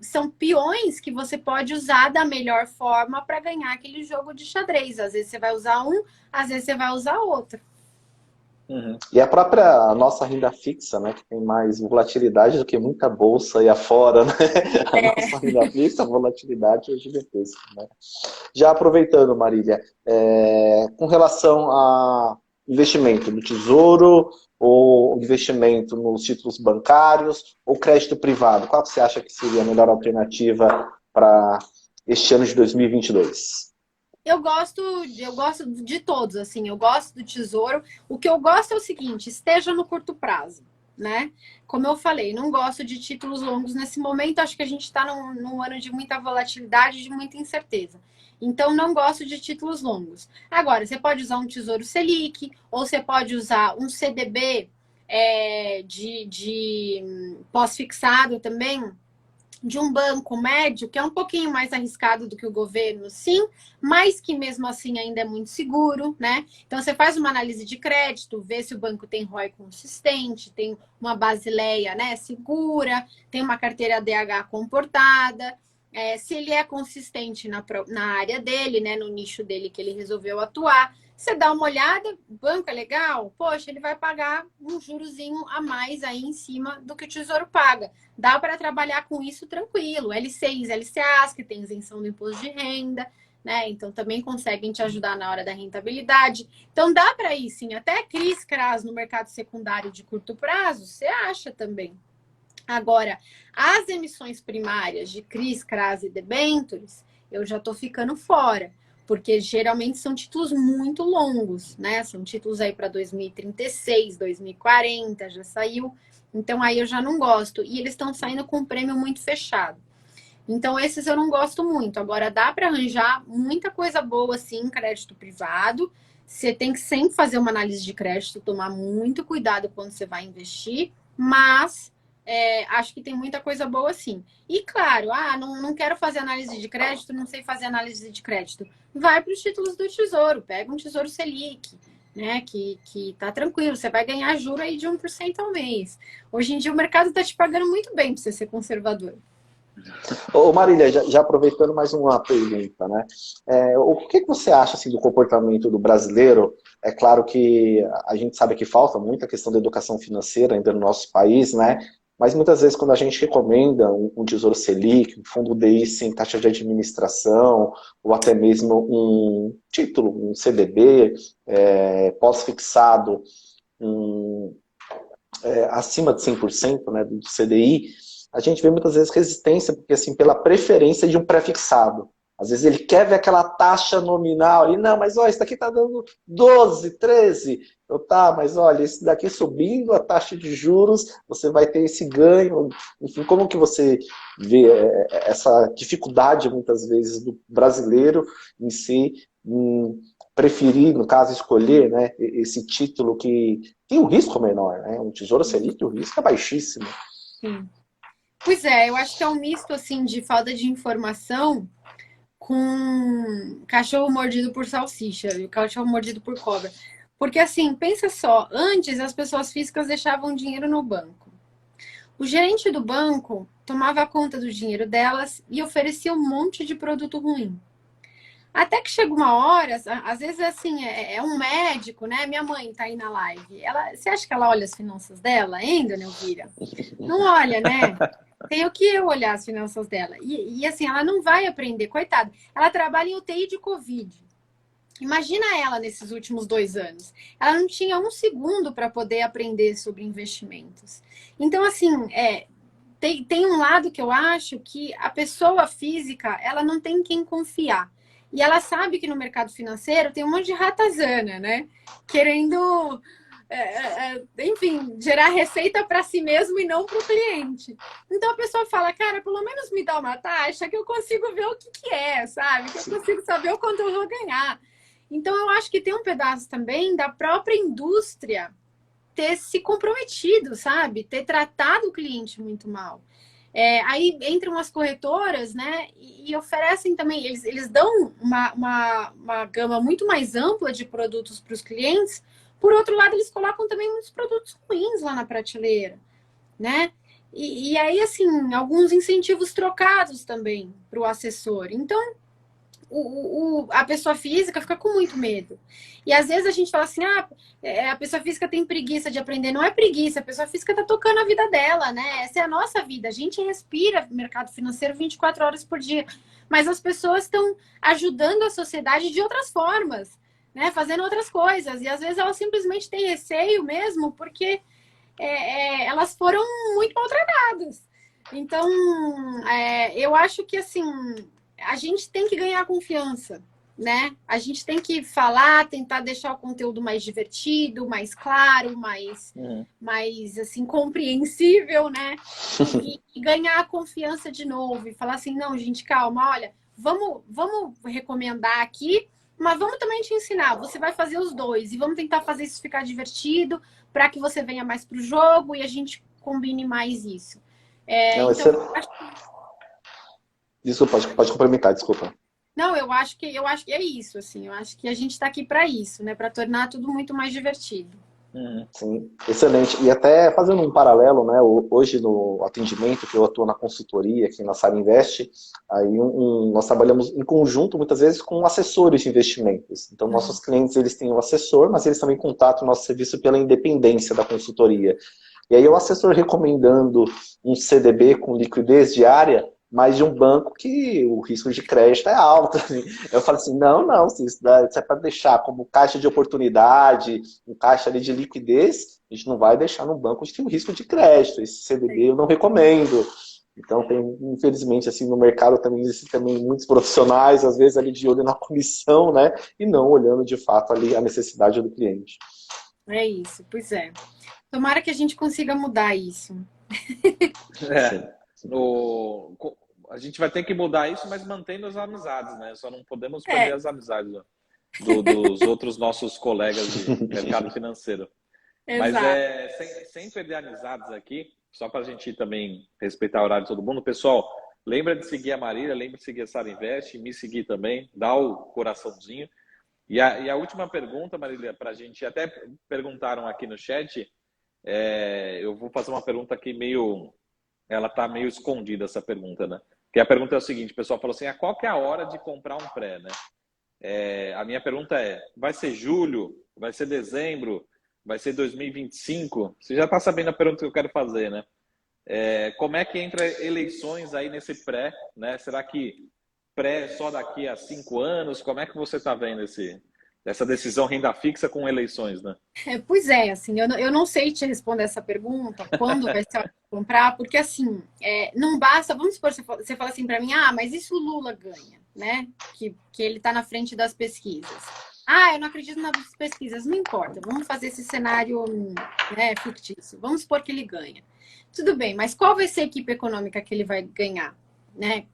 São peões que você pode usar da melhor forma para ganhar aquele jogo de xadrez. Às vezes você vai usar um, às vezes você vai usar outro. E a nossa renda fixa, né, que tem mais volatilidade do que muita bolsa aí afora, né? A nossa renda fixa, a volatilidade é gigantesca, né? Já aproveitando, Marília, com relação a investimento no tesouro, ou investimento nos títulos bancários, ou crédito privado, qual que você acha que seria a melhor alternativa para este ano de 2022? Eu gosto de todos, assim, eu gosto do tesouro. O que eu gosto é o seguinte, esteja no curto prazo, né? Como eu falei, não gosto de títulos longos nesse momento, acho que a gente está num ano de muita volatilidade, de muita incerteza. Então, não gosto de títulos longos. Agora, você pode usar um Tesouro Selic, ou você pode usar um CDB de pós-fixado também, de um banco médio, que é um pouquinho mais arriscado do que o governo, sim, mas que mesmo assim ainda é muito seguro, né? Então, você faz uma análise de crédito, vê se o banco tem ROI consistente, tem uma basileia, né, segura, tem uma carteira DH comportada, se ele é consistente na área dele, né, no nicho dele que ele resolveu atuar. Você dá uma olhada, banco é legal? Poxa, ele vai pagar um jurozinho a mais aí em cima do que o Tesouro paga. Dá para trabalhar com isso tranquilo. LCIs, LCAs, que tem isenção do imposto de renda, né? Então também conseguem te ajudar na hora da rentabilidade. Então dá para ir sim. Até CRIs, CRAs no mercado secundário de curto prazo, você acha também. Agora, as emissões primárias de CRIs, CRAs e debêntures, eu já estou ficando fora. Porque geralmente são títulos muito longos, né? São títulos aí para 2036, 2040, já saiu. Então aí eu já não gosto. E eles estão saindo com um prêmio muito fechado. Então esses eu não gosto muito. Agora dá para arranjar muita coisa boa assim em crédito privado. Você tem que sempre fazer uma análise de crédito, tomar muito cuidado quando você vai investir, mas acho que tem muita coisa boa sim. E claro, não quero fazer análise de crédito, não sei fazer análise de crédito. Vai para os títulos do Tesouro, pega um Tesouro Selic, né? Que tá tranquilo, você vai ganhar juro aí de 1% ao mês. Hoje em dia o mercado está te pagando muito bem para você ser conservador. Ô Marília, já aproveitando mais uma pergunta, né? O que você acha assim, do comportamento do brasileiro? É claro que a gente sabe que falta muita questão da educação financeira ainda no nosso país, né? Mas muitas vezes quando a gente recomenda um Tesouro Selic, um fundo DI sem taxa de administração, ou até mesmo um título, um CDB, pós-fixado acima de 100%, né, do CDI, a gente vê muitas vezes resistência, porque assim, pela preferência de um pré-fixado. Às vezes ele quer ver aquela taxa nominal ali, não, mas olha, isso daqui está dando 12, 13. Tá, mas olha, esse daqui subindo a taxa de juros, você vai ter esse ganho. Enfim, como que você vê essa dificuldade, muitas vezes, do brasileiro em si, em preferir, no caso, escolher, né, esse título que tem um risco menor, né? Um Tesouro Selic, o risco é baixíssimo. Sim. Pois eu acho que é um misto assim de falta de informação com cachorro mordido por salsicha e cachorro mordido por cobra. Porque assim, pensa só, antes as pessoas físicas deixavam dinheiro no banco. O gerente do banco tomava conta do dinheiro delas e oferecia um monte de produto ruim. Até que chega uma hora, às vezes assim, é um médico, né? Minha mãe tá aí na live. Você acha que ela olha as finanças dela ainda, dona Elvira? Não olha, né? Tem o que eu olhar as finanças dela. E assim, ela não vai aprender, coitada. Ela trabalha em UTI de Covid. Imagina ela nesses últimos 2 anos. Ela não tinha um segundo para poder aprender sobre investimentos. Então, assim, tem um lado que eu acho que a pessoa física, ela não tem quem confiar. E ela sabe que no mercado financeiro tem um monte de ratazana, né? Querendo, enfim, gerar receita para si mesmo e não para o cliente. Então a pessoa fala, cara, pelo menos me dá uma taxa que eu consigo ver o que é, sabe? Que eu consigo saber o quanto eu vou ganhar. Então eu acho que tem um pedaço também da própria indústria ter se comprometido, sabe? Ter tratado o cliente muito mal. Aí entram as corretoras, né? E oferecem também, eles dão uma gama muito mais ampla de produtos para os clientes. Por outro lado, eles colocam também muitos produtos ruins lá na prateleira, né? E aí, assim, alguns incentivos trocados também para o assessor. Então, a pessoa física fica com muito medo. E às vezes a gente fala assim, a pessoa física tem preguiça de aprender. Não é preguiça, a pessoa física está tocando a vida dela, né? Essa é a nossa vida. A gente respira mercado financeiro 24 horas por dia. Mas as pessoas estão ajudando a sociedade de outras formas, né? Fazendo outras coisas. E às vezes elas simplesmente têm receio mesmo, porque elas foram muito maltratadas. Então, eu acho que assim, a gente tem que ganhar confiança, né? A gente tem que falar, tentar deixar o conteúdo mais divertido, mais claro, mais assim, compreensível, né? E ganhar a confiança de novo e falar assim, não, gente, calma, olha, vamos recomendar aqui, mas vamos também te ensinar. Você vai fazer os dois e vamos tentar fazer isso ficar divertido para que você venha mais para o jogo e a gente combine mais isso. Não, então, acho que... Desculpa, pode complementar, desculpa. Não, eu acho que é isso, assim. Eu acho que a gente está aqui para isso, né? Para tornar tudo muito mais divertido. Sim, excelente. E até fazendo um paralelo, né? Hoje no atendimento, que eu atuo na consultoria aqui na Sara Invest, aí nós trabalhamos em conjunto, muitas vezes, com assessores de investimentos. Então, nossos clientes, eles têm o assessor, mas eles também contratam o nosso serviço pela independência da consultoria. E aí o assessor recomendando um CDB com liquidez diária, mas de um banco que o risco de crédito é alto. Eu falo assim, não, se isso é para deixar como caixa de oportunidade, um caixa ali de liquidez, a gente não vai deixar no banco que tem um risco de crédito. Esse CDB eu não recomendo. Então, tem, infelizmente, assim, no mercado também existem também muitos profissionais, às vezes, ali de olho na comissão, né? E não olhando, de fato, ali a necessidade do cliente. É isso, pois é. Tomara que a gente consiga mudar isso. A gente vai ter que mudar isso, mas mantendo as amizades, né? Só não podemos perder as amizades dos outros nossos colegas de mercado financeiro. Mas sem perder amizades aqui, só para a gente também respeitar o horário de todo mundo. Pessoal, lembra de seguir a Marília, lembra de seguir a Sara Invest, me seguir também, dá o coraçãozinho. E a última pergunta, Marília, para a gente, até perguntaram aqui no chat, eu vou fazer uma pergunta aqui ela está meio escondida, essa pergunta, né? Que a pergunta é o seguinte, o pessoal falou assim, qual que é a hora de comprar um pré, né? A minha pergunta vai ser julho? Vai ser dezembro? Vai ser 2025? Você já está sabendo a pergunta que eu quero fazer, né? Como é que entra eleições aí nesse pré, né? Será que pré só daqui a 5 anos? Como é que você está vendo essa decisão renda fixa com eleições, né? Pois é, assim, eu não sei te responder essa pergunta, quando vai ser a hora de comprar, porque assim, não basta, vamos supor, você fala assim para mim, mas e se o Lula ganha, né? Que ele está na frente das pesquisas. Eu não acredito nas pesquisas, não importa, vamos fazer esse cenário, né, fictício, vamos supor que ele ganha. Tudo bem, mas qual vai ser a equipe econômica que ele vai ganhar? Né?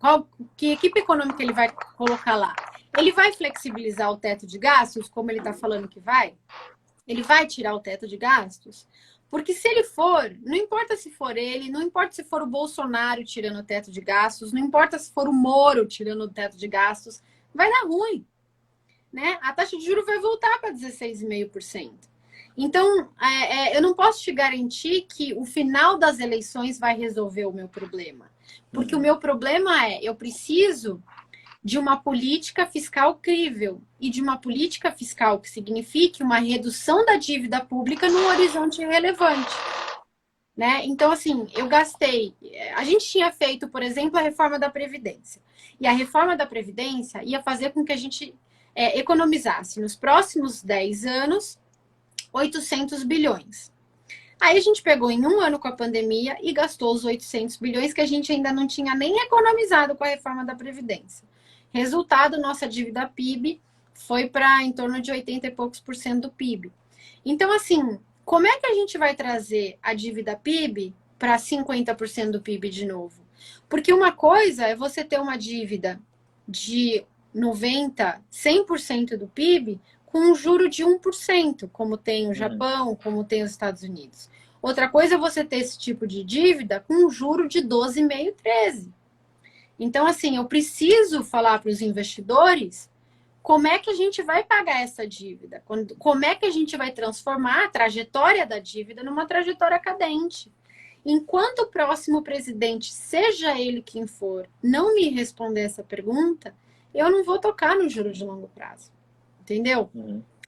Que equipe econômica ele vai colocar lá? Ele vai flexibilizar o teto de gastos, como ele está falando que vai? Ele vai tirar o teto de gastos? Porque se ele for, não importa se for ele, não importa se for o Bolsonaro tirando o teto de gastos, não importa se for o Moro tirando o teto de gastos, vai dar ruim. Né? A taxa de juros vai voltar para 16,5%. Então, eu não posso te garantir que o final das eleições vai resolver o meu problema. Porque o meu problema eu preciso de uma política fiscal crível e de uma política fiscal que signifique uma redução da dívida pública num horizonte relevante. Né? Então, assim, a gente tinha feito, por exemplo, a reforma da Previdência. E a reforma da Previdência ia fazer com que a gente economizasse nos próximos 10 anos 800 bilhões. Aí a gente pegou em um ano com a pandemia e gastou os 800 bilhões que a gente ainda não tinha nem economizado com a reforma da Previdência. Resultado, nossa dívida PIB foi para em torno de 80 e poucos por cento do PIB. Então, assim, como é que a gente vai trazer a dívida PIB para 50% do PIB de novo? Porque uma coisa é você ter uma dívida de 90%, 100% do PIB com um juro de 1%, como tem o Japão, como tem os Estados Unidos. Outra coisa é você ter esse tipo de dívida com um juro de 12,5%, 13%. Então, assim, eu preciso falar para os investidores como é que a gente vai pagar essa dívida, como é que a gente vai transformar a trajetória da dívida numa trajetória cadente. Enquanto o próximo presidente, seja ele quem for, não me responder essa pergunta, eu não vou tocar no juro de longo prazo. Entendeu?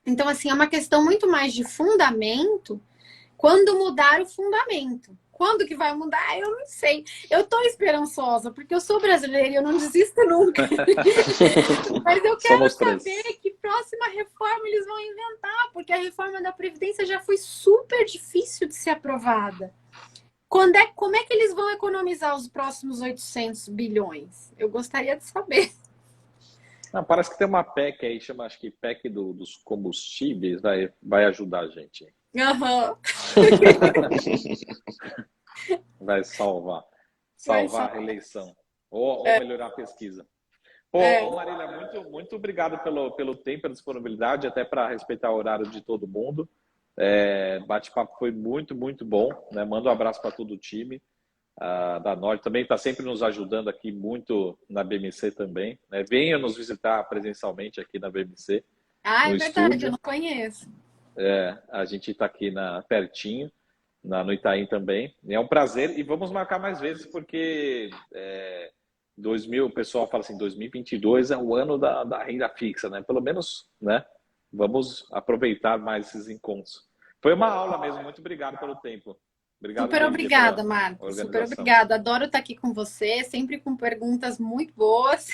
Então, assim, é uma questão muito mais de fundamento. Quando mudar o fundamento? Quando que vai mudar? Eu não sei. Eu tô esperançosa, porque eu sou brasileira e eu não desisto nunca. Mas eu quero saber que próxima reforma eles vão inventar, porque a reforma da Previdência já foi super difícil de ser aprovada. Como é que eles vão economizar os próximos 800 bilhões? Eu gostaria de saber. Não, parece que tem uma PEC aí, chama acho que PEC dos combustíveis, vai ajudar a gente. Vai salvar a reeleição. Ou melhorar a pesquisa. Pô, Marília, muito obrigado pelo tempo, pela disponibilidade, até para respeitar o horário de todo mundo. Bate-papo foi muito, muito bom. Né? Manda um abraço para todo o time da Norte. Também está sempre nos ajudando aqui muito na BMC também. Né? Venha nos visitar presencialmente aqui na BMC. Ah, é verdade, estúdio. Eu não conheço. A gente está aqui pertinho, no Itaim também. É um prazer e vamos marcar mais vezes, porque o pessoal fala assim, 2022 é o ano da renda fixa, né? Pelo menos, né? Vamos aproveitar mais esses encontros. Foi uma aula mesmo, muito obrigado pelo tempo. Obrigado, super obrigada, Marco. Super obrigada. Adoro estar aqui com você, sempre com perguntas muito boas.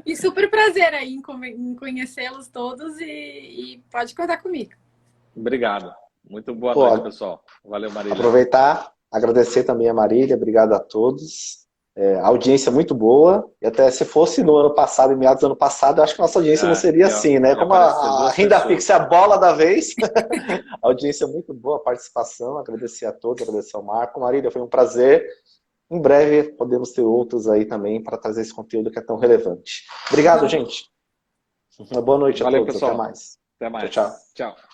E super prazer aí em conhecê-los todos e pode contar comigo. Obrigado. Muito boa noite, pessoal. Valeu, Marília. Aproveitar, agradecer também a Marília, obrigado a todos. A audiência muito boa, e até se fosse no ano passado, em meados do ano passado, eu acho que a nossa audiência não seria assim, né? Como a renda fixa é a bola da vez, a audiência muito boa, a participação, agradecer a todos, agradecer ao Marco. Marília, foi um prazer. Em breve podemos ter outros aí também para trazer esse conteúdo que é tão relevante. Obrigado, gente. Uma boa noite a todos, pessoal. Até mais. Até mais. Tchau, tchau. Tchau.